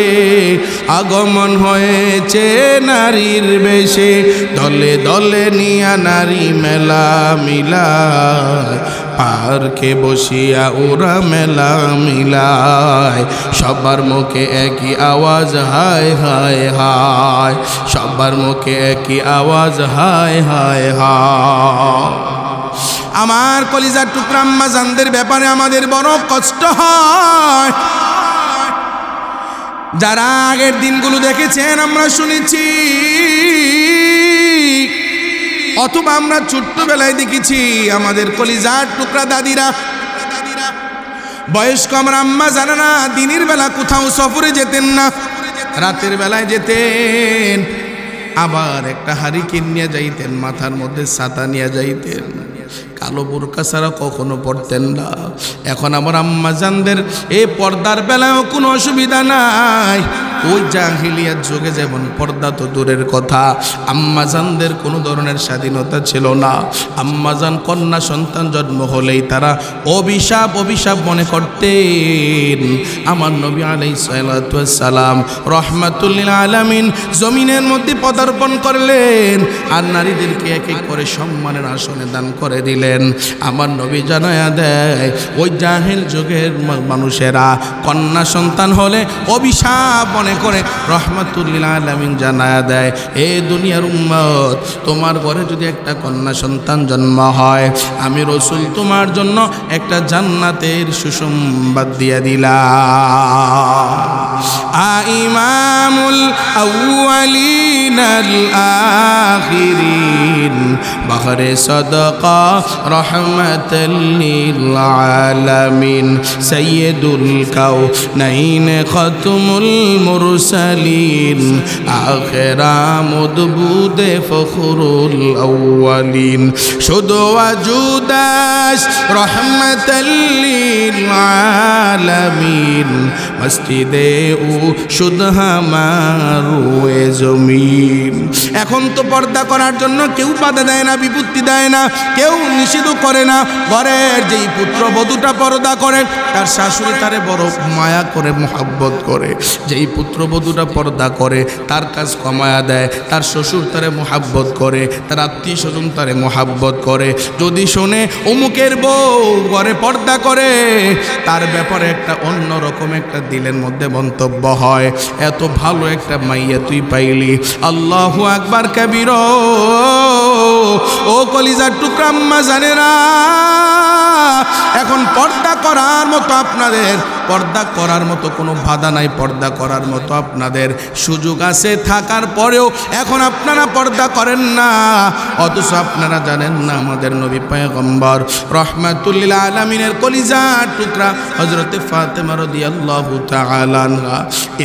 আগমন হয়েছে নারীর বেশে। দলে দলে নিয়া নারী মেলা মিলায়, পার্কে বসিয়া ওরা মেলা মিলায়। সবার মুখে একই আওয়াজ হায় হায় হায়, সবার মুখে একই আওয়াজ হায় হায় হায়। আমার কলিজার টুকরা আম্মাজানদের ব্যাপারে আমাদের বড় কষ্ট হয়। যারা আগের দিনগুলো দেখেছেন, আমরা শুনেছি, অথবা আমরা ছোট্টবেলায় দেখেছি, আমাদের কলিজার টুকরা দাদিরা, বয়স্ক আমরা আম্মা জানেনা দিনের বেলা কোথাও সফরে যেতেন না, রাতের বেলায় যেতেন, আবার একটা হারিকেন নিয়ে যাইতেন, মাথার মধ্যে ছাতা নিয়ে যাইতেন, কালো বোরকা ছাড়া কখনো পড়তেন না। এখন আমার আম্মাজানদের এই পর্দার বেলায়ও কোনো অসুবিধা নাই। ওই জাহিলিয়াত যুগে যেমন পর্দা তো দূরের কথা, আম্মাজানদের কোনো ধরনের স্বাধীনতা ছিল না। আম্মাজান কন্যা সন্তান জন্ম হলেই তারা অভিশাপ অভিশাপ মনে করতেন। আমার নবী আলাইহিস সালাতু ওয়াস সালাম রহমাতুল লিল আলামিন জমিনের মধ্যে পদার্পণ করলেন, আর নারীদেরকে এক এক করে সম্মানের আসনে দান করে দিলেন। আমার নবী জানায়া দেয়, ওই জাহিল যুগের মানুষেরা কন্যা সন্তান হলে অভিশাপ মনে করে রহমাতুল লিল আলামিন জানায়া দেয়, এ দুনিয়ার উম্মত, তোমার ঘরে যদি একটা কন্যা সন্তান জন্ম হয়, আমি রাসূল তোমার জন্য একটা জান্নাতের সুসংবাদ দিয়ে দিলাম। ইমামুল আউয়ালিন আল আখিরিন, বাহরে সাদাকা রহমাতাল লিল আলামিন, সাইয়্যিদুল কাউনাইন খাতমুল মুরসালিন, আখিরা মুদবুদে ফখরুল আউয়ালিন, শুধু ওয়াজুদাস রহমাতাল লিল আলামিন, মসজিদে ও শুদ্ধ হামারুয়ে জমিন। এখন তো পর্দা করার জন্য কেউ বাধা দেয় না, বিপত্তি দেয় না, কেউ নিষেধ করে না। ঘরের যেই পুত্রবধূটা পর্দা করে তার শাশুড়ি তারে বড় মায়া করে, মোহাব্বত করে। যেই পুত্রবধূটা পর্দা করে তার কাজ কমায়া দেয়, তার শ্বশুর তারে মোহাব্বত করে, তার আত্মীয় স্বজন তারে মোহাব্বত করে। যদি শোনে অমুকের বউ ঘরে পর্দা করে, তার ব্যাপারে একটা অন্যরকম একটা দিলের মধ্যে মন্তব্য হয়, এত ভালো একটা মাইয়া তুই পাইলি। আল্লাহু আকবার কাবীর। ও কলিজার টুকরা আম্মা জানেরা, এখন পর্দা করার মতো আপনাদের, পর্দা করার মতো কোনো বাধা নাই, পর্দা করার মতো আপনাদের সুযোগ আছে থাকার পরেও এখন আপনারা পর্দা করেন না। অথচ আপনারা জানেন না আমাদের নবী পয়গম্বর রাহমাতুল লিল আলামিনের কলিজার টুকরা হযরতে ফাতেমা রাদিয়াল্লাহু তাআলা আনহা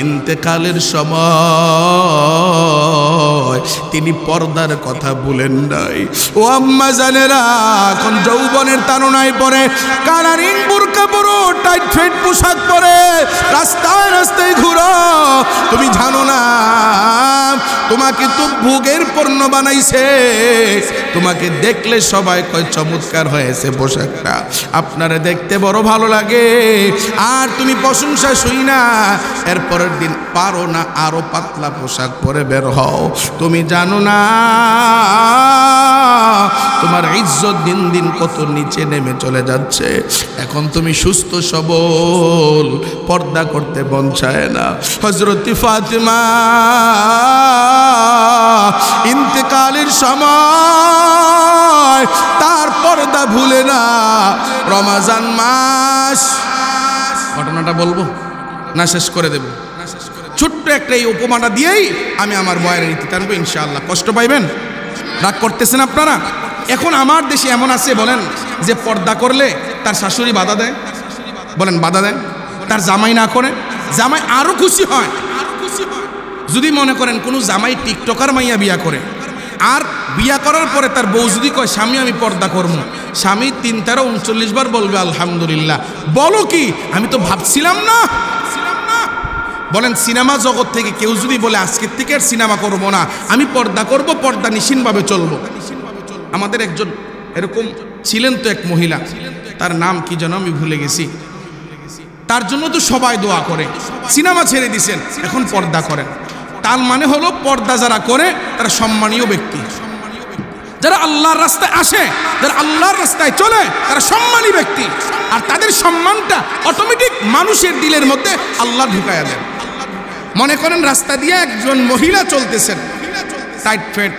ইন্তেকালের সময় তিনি পর্দার কথা ভুলেন নাই। ও আম্মা জানেরা, এখন যৌবনের তাড়নায় পড়ে কালারিং বুরকা পরো, টাইট ফিট পোশাক পরে রাস্তায় রাস্তায় ঘুরো। তুমি জানো না তোমাকে তো ভোগের পণ্য বানাইছে, তোমাকে দেখলে সবাই কয় চমৎকার হয়েছে পোশাকটা, আপনারা দেখতে বড় ভালো লাগে। আর তুমি প্রশংসা শুই না, এরপরের দিন পারো না আরো পাতলা পোশাক পরে বের হও। তুমি জানো না তোমার ইজ্জত দিন দিন কত নিচে নেমে চলে যাচ্ছে। এখন তুমি সুস্থ সবল, পর্দা করতে মন চায় না। হযরত ফাতেমা ইন্তেকালের সময় তার পর্দা ভুলে না। রমজান মাস, ঘটনাটা বলবো না শেষ করে দেব? ছোট্ট একটা এই উপমাটা দিয়েই আমি আমার বয়ানের ইতি টানবো ইনশাআল্লাহ। কষ্ট পাইবেন? রাগ করতেছেন আপনারা? এখন আমার দেশে এমন আছে বলেন যে পর্দা করলে তার শাশুড়ি বাধা দেয়, বলেন বাধা দেয়, তার জামাই না করে জামাই আরো খুশি হয়। যদি মনে করেন কোনো জামাই টিকটকার মাইয়া বিয়া করে, আর বিয়া করার পরে তার বউ যদি কয় স্বামী আমি পর্দা করবো, স্বামী ৩-৩-৩৯ বার বলবে আলহামদুলিল্লাহ। বলো কি, আমি তো ভাবছিলাম না। বলেন সিনেমা জগৎ থেকে কেউ যদি বলে আজকের থেকে আর সিনেমা করবো না, আমি পর্দা করব, পর্দা নিশিনভাবে চলবো। আমাদের একজন এরকম ছিলেন তো এক মহিলা, তার নাম কি যেন আমি ভুলে গেছি। তার জন্য তো সবাই দোয়া করে, সিনেমা ছেড়ে দিছেন, এখন পর্দা করেন। তার মানে হলো পর্দা যারা করে তারা সম্মানীয় ব্যক্তি, যারা আল্লাহর রাস্তায় আসে, যারা আল্লাহর রাস্তায় চলে তারা সম্মানী ব্যক্তি। আর তাদের সম্মানটা অটোমেটিক মানুষের দিলের মধ্যে আল্লাহ ঢুকায়া দেন। মনে করেন রাস্তা দিয়ে একজন মহিলা চলতেছেন টাইট ফিট,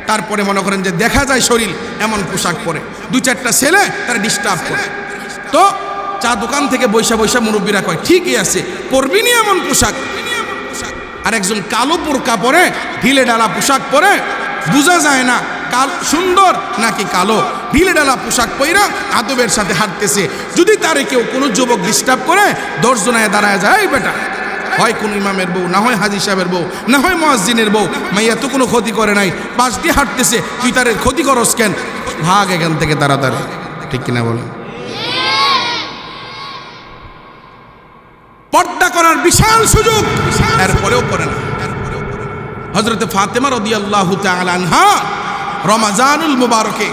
তারপরে মনে করেন যে দেখা যায় শরীর, এমন পোশাক পরে 2-4টা ছেলে তারা ডিস্টার্ব করে। তো চা দোকান থেকে বৈশা বৈশা মুরব্বীরা কয় ঠিকই আছে, পরবি নি এমন পোশাক। আর একজন কালো বোরকা পরে, ঢিলে ডালা পোশাক পরে, বোঝা যায় না সুন্দর নাকি কালো, ঢিলে ডালা পোশাক পইরা আদবের সাথে হাঁটতেছে। যদি তারে কেউ কোনো যুবক ডিস্টার্ব করে, 10 জনায় দাঁড়ায় যায়, এই বেটা হয় কোনো ইমামের বউ, না হয় হাজী সাহেবের বউ, না হয় মুয়াজ্জিনের বউ, মাইয়া তো কোনো ক্ষতি করে নাই, পাশ দিয়ে হাঁটতেছে, তুই তারে ক্ষতি করস কেন? ভাগ এখান থেকে তাড়াতাড়ি। ঠিক কিনা বলেন? পর্দা করার বিশাল সুযোগ, এরপরেও করে না। হযরতে ফাতেমা রাদিয়াল্লাহু তাআলা আনহা রমজানুল মুবারকে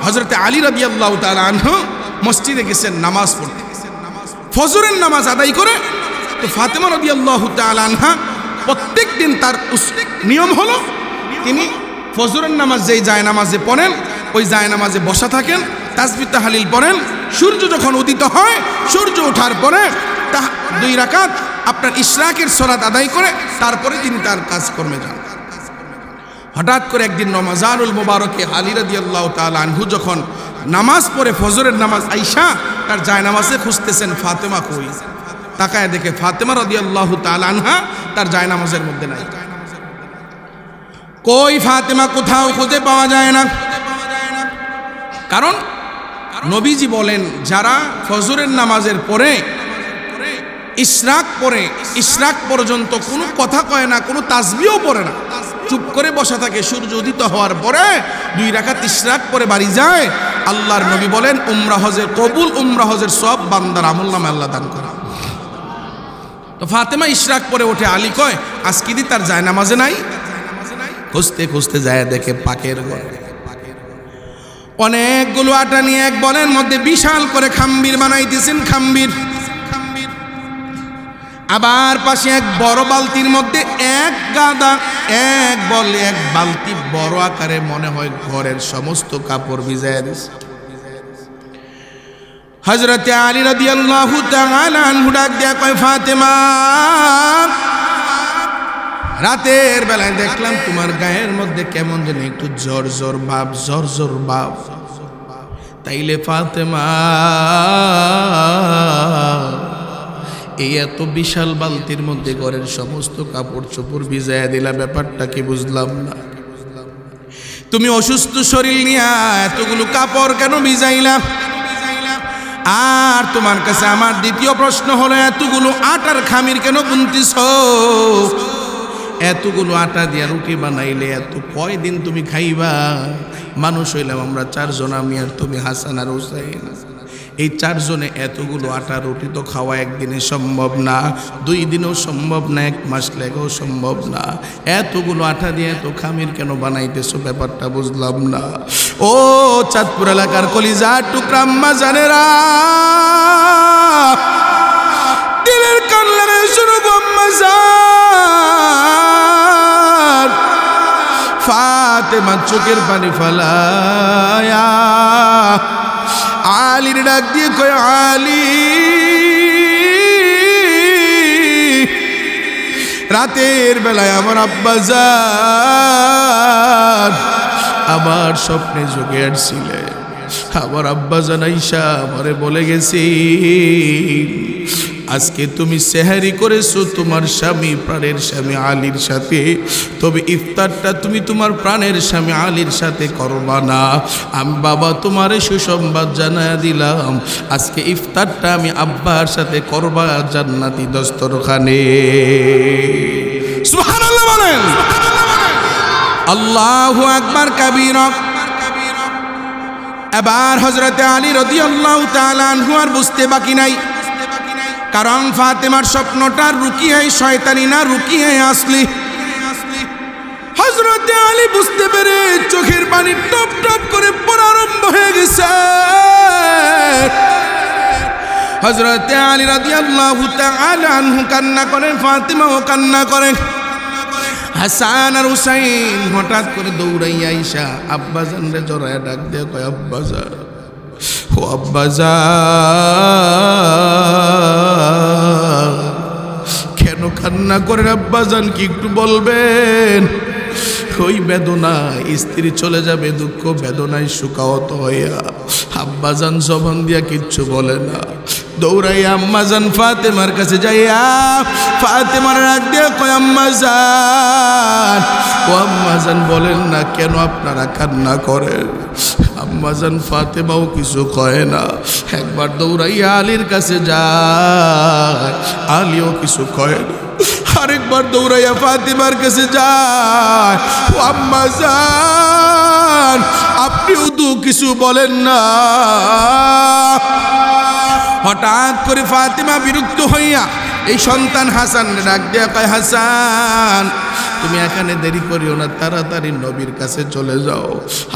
হযরতে আলী রাদিয়াল্লাহু তাআলা আনহু মসজিদে গেছেন নামাজ পড়তে। ফজরের নামাজ আদায় করে তো ফাতেমা রাদিয়াল্লাহু তাআলা আনহা প্রত্যেক দিন তার নিয়ম হলো তিনি ফজরের নামাজ যেই যায় নামাজে পড়েন, ওই যায় নামাজে বসা থাকেন, তাসবিহ তাহলিল পড়েন। সূর্য যখন উদিত হয়, সূর্য ওঠার পরে 2 রাকাত আপনার ইশরাকের সালাত আদায় করে তারপরে তিনি তার কাজকর্মে যান। হঠাৎ করে একদিন রমজানুল মুবারকে আলী রাদিয়াল্লাহু তাআলা আনহু যখন নামাজ পড়ে ফজরের নামাজ আইসা তার জায়নামাজে খুঁজতেছেন ফাতেমা কই। তাকায় দেখে ফাতেমা রাদিয়াল্লাহু তাআলা আনহা তার জায়নামাজের মধ্যে নাই। কই ফাতেমা, কোথাও খুঁজে পাওয়া যায় না। কারণ নবীজি বলেন যারা ফজরের নামাজের পরে ইশরাক পর্যন্ত কোনো কথা কয় না, কোনো তাসবিহও পড়ে না, চুপ করে বসা থাকে, সূর্য উদিত হওয়ার পরে 2 রাকাত ইশরাক পরে বাড়ি যায়, আল্লাহর নবী বলেন উমরা হজের কবুল, উমরা হজের সব বান্দার আমলনামে আল্লাহ দান করে। তো ফাতেমা ইশরাক পরে ওঠে, আলী কয় আজকে দি তার যায় নামাজে নাই। খুঁজতে খুঁজতে যায় দেখে পাকের ঘর। অনেকগুলো আটা নিয়ে এক বনের মধ্যে বিশাল করে খাম্বির বানাইতেছেন, খাম্বির। আবার পাশে এক বড় বালতির মধ্যে এক গাদা, এক বলে এক বালতি বড় আকারে মনে হয় ঘরের সমস্ত কাপড় ভিজাইয়া দিছে। হযরতে আলী রাদিয়াল্লাহু তাআলা আনহু ডাক দিয়া কয়, ফাতেমা রাতের বেলায় দেখলাম তোমার গায়ের মধ্যে কেমন যেন একটু জ্বর জ্বর ভাব, জ্বর জ্বর ভাব। তাইলে ফাতেমা এই এত বিশাল বালতির মধ্যে ঘরের সমস্ত কাপড় চোপড় ভিজাইয়া দিলা, ব্যাপারটা কি বুঝলাম না। তুমি অসুস্থ শরীর নিয়ে এতগুলো কাপড় কেন ভিজাইলা? আর তোমার কাছে আমার দ্বিতীয় প্রশ্ন হলো, এতগুলো আটার খামির কেন বুনতিস? এতগুলো আটা দিয়া রুটি বানাইলে এত কয়দিন তুমি খাইবা? মানুষ হইলাম আমরা চারজন, আমি আর তুমি, হাসান আর হুসাইন। এই চারজনে এতগুলো আটা রুটি তো খাওয়া একদিনে সম্ভব না, 2 দিনেও সম্ভব না, 1 মাস লেগেও সম্ভব না। এতগুলো আটা দিয়ে এত খামির কেন বানাইতেছো? ব্যাপারটা বুঝলাম না। ও চাঁদপুর এলাকার কলিজার টুকরা আম্মা জানেরা, দিলের কান লাগায় শুনো আম্মা জান। ফাতেমা চোখের পানি ফালায়া আলীর ডাক দিয়ে কয়, আলী রাতের বেলায় আমার আব্বা জান আমার স্বপ্নে যোগে আসছিলে। আমার আব্বা জান আইসা আমারে বলে গেছি, আজকে তুমি সেহারি করেছো তোমার স্বামী, প্রাণের স্বামী আলীর সাথে, তবে ইফতারটা তুমি তোমার প্রাণের স্বামী আলীর সাথে করবা না। আমি বাবা তোমারে সুসংবাদ জানায়া দিলাম, আজকে ইফতারটা আমি আব্বার সাথে করবা জান্নাতি দস্তরখানে। সুবহানাল্লাহ বলেন। আল্লাহু আকবার কাবীরা। এবার হযরতে আলী রাদিয়াল্লাহু তাআলা আনহু আর বুঝতে বাকি নাই, কারণ ফাতেমার স্বপ্নটা রুকিয়ায় শয়তানি না, রুকিয়ায় আসলি। হযরতে আলী বুঝতে পেরে চোখের পানি টপ টপ করে পড়া আরম্ভ হয়ে গেছে। হযরতে আলী রাদিয়াল্লাহু তাআলা আনহু কান্না করেন, ফাতেমাও কান্না করেন। হাসান আর হুসাইন হঠাৎ করে দৌড়াইয়া আইসা আব্বাজানরে জড়ায় ডাক দিয়ে কয়, আব্বাজান, ও আব্বাজান কেন কান্না করেন? আব্বাজান কি একটু বলবেন? ওই বেদনা, স্ত্রী চলে যাবে দুঃখ বেদনায় শুকাহত হইয়া আব্বাজান জবান দিয়া কিচ্ছু বলে না। দৌড়াইয়া আম্মাজান ফাতেমার কাছে যাইয়া ফাতেমার ডাক দিয়ে কয়, আম্মাজান, ও আম্মাজান বলেন না কেন আপনারা কান্না করেন? আম্মাজান ফাতেমাও কিছু কয় না। একবার দৌড়াইয়া আলীর কাছে যায়, আলীও কিছু কয় না। আরেকবার দৌড়াইয়া ফাতেমার কাছে যায়, ও আম্মাজান আপনিও তো কিছু বলেন না। হঠাৎ করে ফাতেমা বিরক্ত হইয়া এই সন্তান হাসান ডাক দেয়া কয়, হাসান তুমি এখানে দেরি করিও না, তাড়াতাড়ি নবীর কাছে চলে যাও,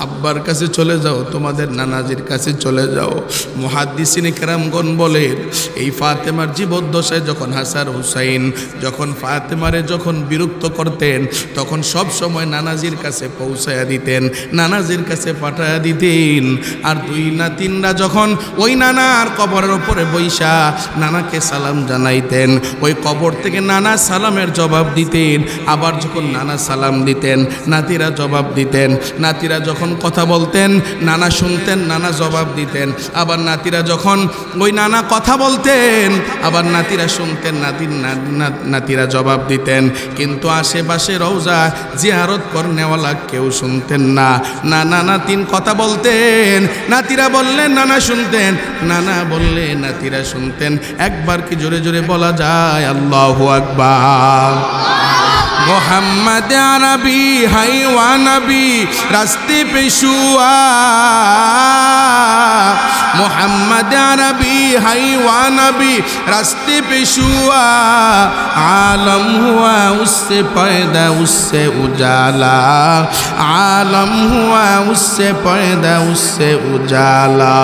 আব্বার কাছে চলে যাও, তোমাদের নানাজির কাছে চলে যাও। মুহাদ্দিসিনে কেরামগণ বলেন, এই ফাতেমার জীবদ্দশায় যখন হাসান হুসাইন যখন ফাতেমারে যখন বিরক্ত করতেন, তখন সব সময় নানাজির কাছে পৌঁছায়া দিতেন, নানাজির কাছে পাঠায়া দিতেন। আর 2 নাতিনরা যখন ওই নানার কবরের উপরে বৈশা নানাকে সালাম জানাইতেন, ওই কবর থেকে নানা সালামের জবাব দিতেন। আবার যখন নানা সালাম দিতেন, নাতিরা জবাব দিতেন। নাতিরা যখন কথা বলতেন, নানা শুনতেন, নানা জবাব দিতেন। আবার নাতিরা যখন ওই নানা কথা বলতেন, আবার নাতিরা শুনতেন, নাতিরা জবাব দিতেন। কিন্তু আশেপাশে রওজা জিয়ারত করনেওয়ালা কেউ শুনতেন না। নানা নাতিন কথা বলতেন, নাতিরা বললেন নানা শুনতেন, নানা বললে নাতিরা শুনতেন। একবার কি জোরে জোরে বলা যায় আল্লাহু আকবার। मोहम्मद अरबी है वा नबी रास्ते पे शुआ मोहम्मद अरबी हईवा नबी रास्ते पे शुआ आलम हुआ उससे पैदा उससे उजाला आलम हुआ उससे पैदा उससे उजाला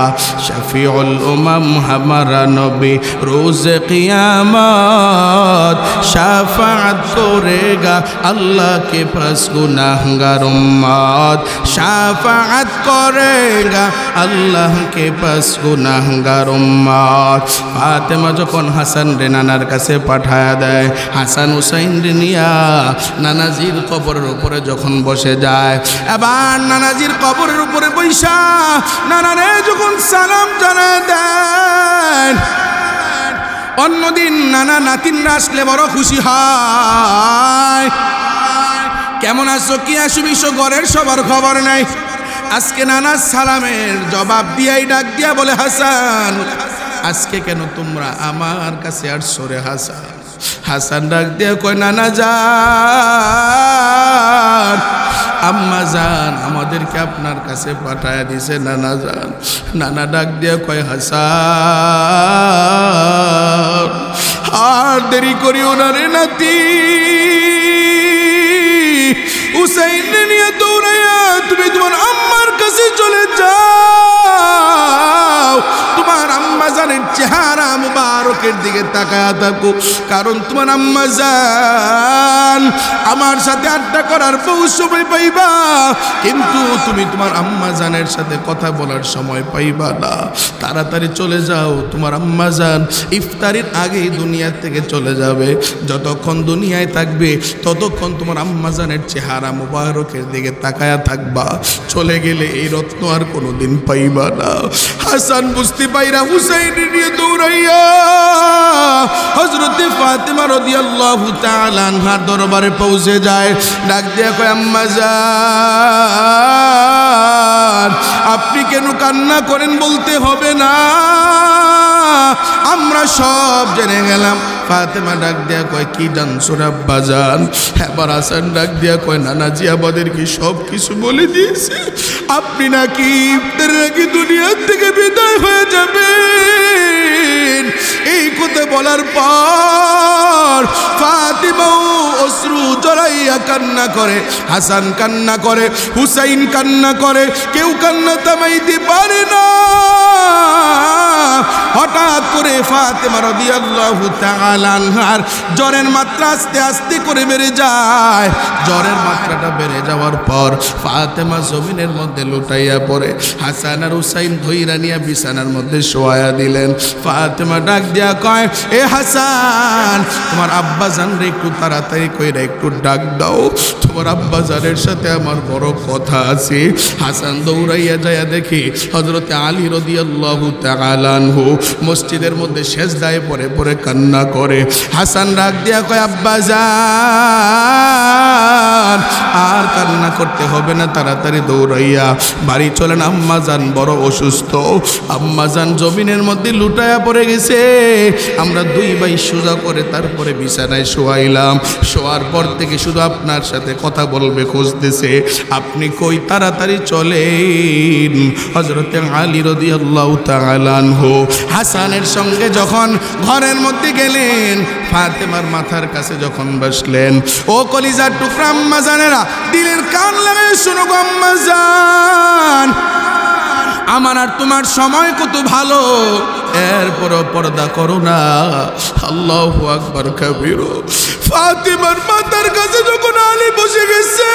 शफीउल उमम हमारा नबी रोज़ क़ियामत शफ़ाअत करेगा अल्लाह के पास गुनाहगार उम्मत शफ़ाअत करेगा अल्लाह के पास गुनाहगार उम्मत फातिमा যখন হাসান রে নানার কাছে পাঠায়া দেয় হাসান হুসাইন রে নিয়া নানাজির কবরের উপরে যখন বসে যায় এবার নানাজির কবরের উপরে বৈশা নানারে যখন সালাম জানায় দেন অন্যদিন নানা নাতিনরা আসলে বড় খুশি হয় কেমন আছো কি আসো ঘরের সবার খবর নাই আজকে নানা সালামের জবাব দিয়াই ডাক দিয়া বলে হাসান আজকে কেন তোমরা আমার কাছে আসছো রে হাসান হাসান ডাক দিয়া কয় নানা জান আম্মা জান আমাদেরকে আপনার কাছে পাঠায়া দিছে নানা জান নানা ডাক দিয়া কয় হাসান আর দেরি করিও না রে নাতি হুসাইন নিয়ে দৌড়াইয়া তুমি তোমার আম্মার কাছে চলে যাও তোমার আম্মা জানের চেহারা মুবারকের দিকে তাকায়া থাকো কারণ তোমার আম্মা জান আমার সাথে আড্ডা করার বহু সময় পাইবা কিন্তু তুমি তোমার আম্মা জানের সাথে কথা বলার সময় পাইবা না তাড়াতাড়ি চলে যাও তোমার আম্মা জান ইফতারির আগেই দুনিয়া থেকে চলে যাবে যতক্ষণ দুনিয়ায় থাকবে ততক্ষণ তোমার আম্মা জানের চেহারা মুবারকের দিকে তাকায়া থাকবা চলে গেলে এই রত্ন আর কোনোদিন পাইবা না হাসান বুঝতে পাইরা হুসাইন নিয়ে দৌড়াইয়া হযরত ফাতিমা রাদিয়াল্লাহু তাআলা আনহার দরবারে পৌঁছে যায় ডাক দিয়া কয় আম্মা জান আপনি কেন কান্না করেন বলতে হবে না আমরা সব জেনে গেলাম ফাতেমা ডাক দিয়া কয় কি জানছো আব্বা জান এবার হাসান ডাক দিয়া কয় নানাজি আমাদেরকে সব কিছু বলে দিয়েছে আপনি নাকি ইফতারের আগে দুনিয়া থেকে বিদায় হয়ে যাবেন এই কথা বলার পর ফাতিমা অশ্রু জড়াইয়া কান্না করে হাসান কান্না করে হুসাইন কান্না করে কেউ কান্না থামাইতে পারে না হঠাৎ করে ফাতেমা রাদিয়াল্লাহু তাআলা আনহার জ্বরের মাত্রা আস্তে আস্তে করে বেড়ে যায় জ্বরের মাত্রাটা বেড়ে যাওয়ার পর ফাতেমা জমিনের মধ্যে লুটাইয়া পড়ে হাসান আর হুসাইন ধইরা নিয়া বিছানার মধ্যে শোয়ায়া দিলেন ফাতেমা ডাক দিয়া কয় এ হাসান তোমার আব্বা জানরে একটু তাড়াতাড়ি কইরা একটু ডাক দাও তোমার আব্বা জানের সাথে আমার বড় কথা আছে হাসান দৌড়াইয়া যায় দেখি হযরত আলী রাদিয়াল্লাহু তাআলা আনহু মসজিদের মধ্যে সেজদায় পড়ে পড়ে কান্না করে হাসান ডাক দিয়া কয় আব্বা জান আর কান্না করতে হবে না তাড়াতাড়ি দৌড়াইয়া বাড়ি চলেন আম্মা জান বড় অসুস্থ আম্মা জান জমিনের মধ্যে লুটায়া পড়ে গেছে আমরা দুই ভাই সোজা করে তারপরে বিছানায় শোয়াইলাম শোয়ার পর থেকে শুধু আপনার সাথে কথা বলবে খুঁজতেছে আপনি কই তাড়াতাড়ি চলেন হযরত আলী রাদিয়াল্লাহু তাআলা আনহু হাসানের সঙ্গে যখন ঘরের মধ্যে গেলেন ফাতেমার মাথার কাছে যখন বসলেন ও কলিজার টুকরা আম্মা জানেরা দিলের কান লাগাই শোনো গো আম্মা জান আমার আর তোমার সময় কত ভালো এরপরও পর্দা করো না আল্লাহু আকবার কবীর ফাতেমার মাথার কাছে যখন আলী বসে গেছে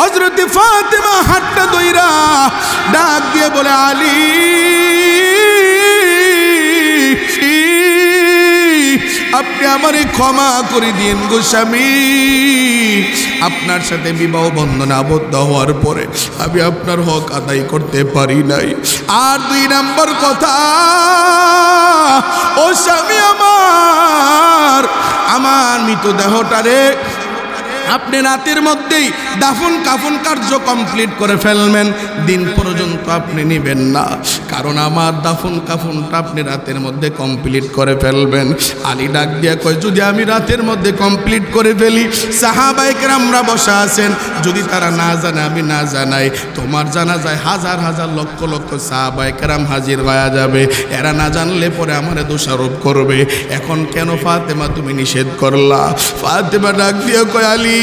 হযরত ফাতেমা হাতটা ধইরা ডাক দিয়ে বলে আলী আপনি আমারে ক্ষমা করে দিন গো স্বামী আপনার সাথে বিবাহ বন্ধনে আবদ্ধ হওয়ার পরে আমি আপনার হক আদায় করতে পারি নাই আর দুই নাম্বার কথা ও স্বামী আমার মৃতদেহটারে আপনি রাতের মধ্যেই দাফন কাফন কার্য কমপ্লিট করে ফেলবেন, দিন পর্যন্ত আপনি নেবেন না, কারণ আমার দাফন কাফনটা আপনি রাতের মধ্যে কমপ্লিট করে ফেলবেন। আলী ডাক দিয়া কয়, যদি আমি রাতের মধ্যে কমপ্লিট করে ফেলি, সাহাবায়ে কেরামরা বসা আছেন, যদি তারা না জানে আমি না জানাই, তোমার জানা যায় হাজার হাজার লক্ষ লক্ষ সাহাবায়ে কেরাম হাজির হয়ে যাবে, এরা না জানলে পরে আমারে দোষারোপ করবে। এখন কেন ফাতেমা তুমি নিষেধ করলা? ফাতেমা ডাক দিয়ে কয়, আলী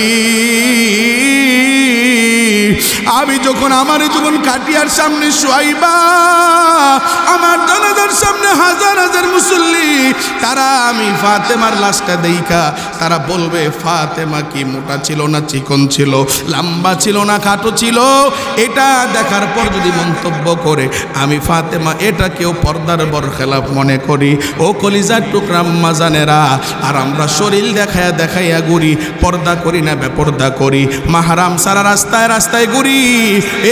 আমি যখন কাটিয়ার সামনে শোয়াইবা, আমার জানাজার সামনে হাজার হাজার মুসল্লি, তারা আমি ফাতেমার লাশটা দেইখা তারা বলবে ফাতেমা কি মোটা ছিল না চিকন ছিল, লম্বা ছিল না খাটো ছিল, এটা দেখার পর যদি মন্তব্য করে আমি ফাতেমা এটা কেউ পর্দার বরখেলাপ মনে করি। ও কলিজার টুকরা আম্মা জানেরা, আর আমরা শরীর দেখাইয়া ঘুরি, পর্দা করি না বেপর্দা করি, মাহরাম সারা রাস্তায় রাস্তায় ঘুরি।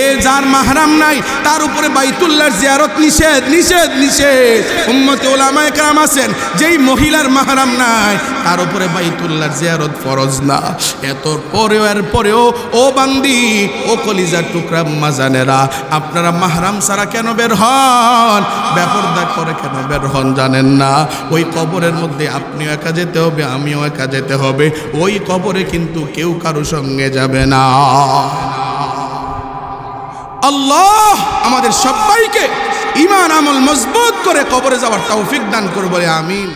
এ যার মাহরাম নাই তার উপরে বাইতুল্লাহর জিয়ারত নিষেধ নিষেধ নিষেধ। উম্মতে উলামায়ে কেরাম আছেন, যেই মহিলার মাহরাম নাই তার উপরে বাইতুল্লাহর জিয়ারত ফরজ না। এত পরেও ও বান্দি, ও কলিজার টুকরা আম্মা জানেরা, আপনারা মাহরাম ছাড়া কেন বের হন, বেপরদা করে কেন বের হন জানেন না? ওই কবরের মধ্যে আপনিও একা যেতে হবে, আমিও একা যেতে হবে। ওই কবরে কিন্তু কেউ কারো সঙ্গে যাবে না। আল্লাহ আমাদের সবাইকে ঈমান আমল মজবুত করে কবরে যাওয়ার তৌফিক দান করবে, আমিন।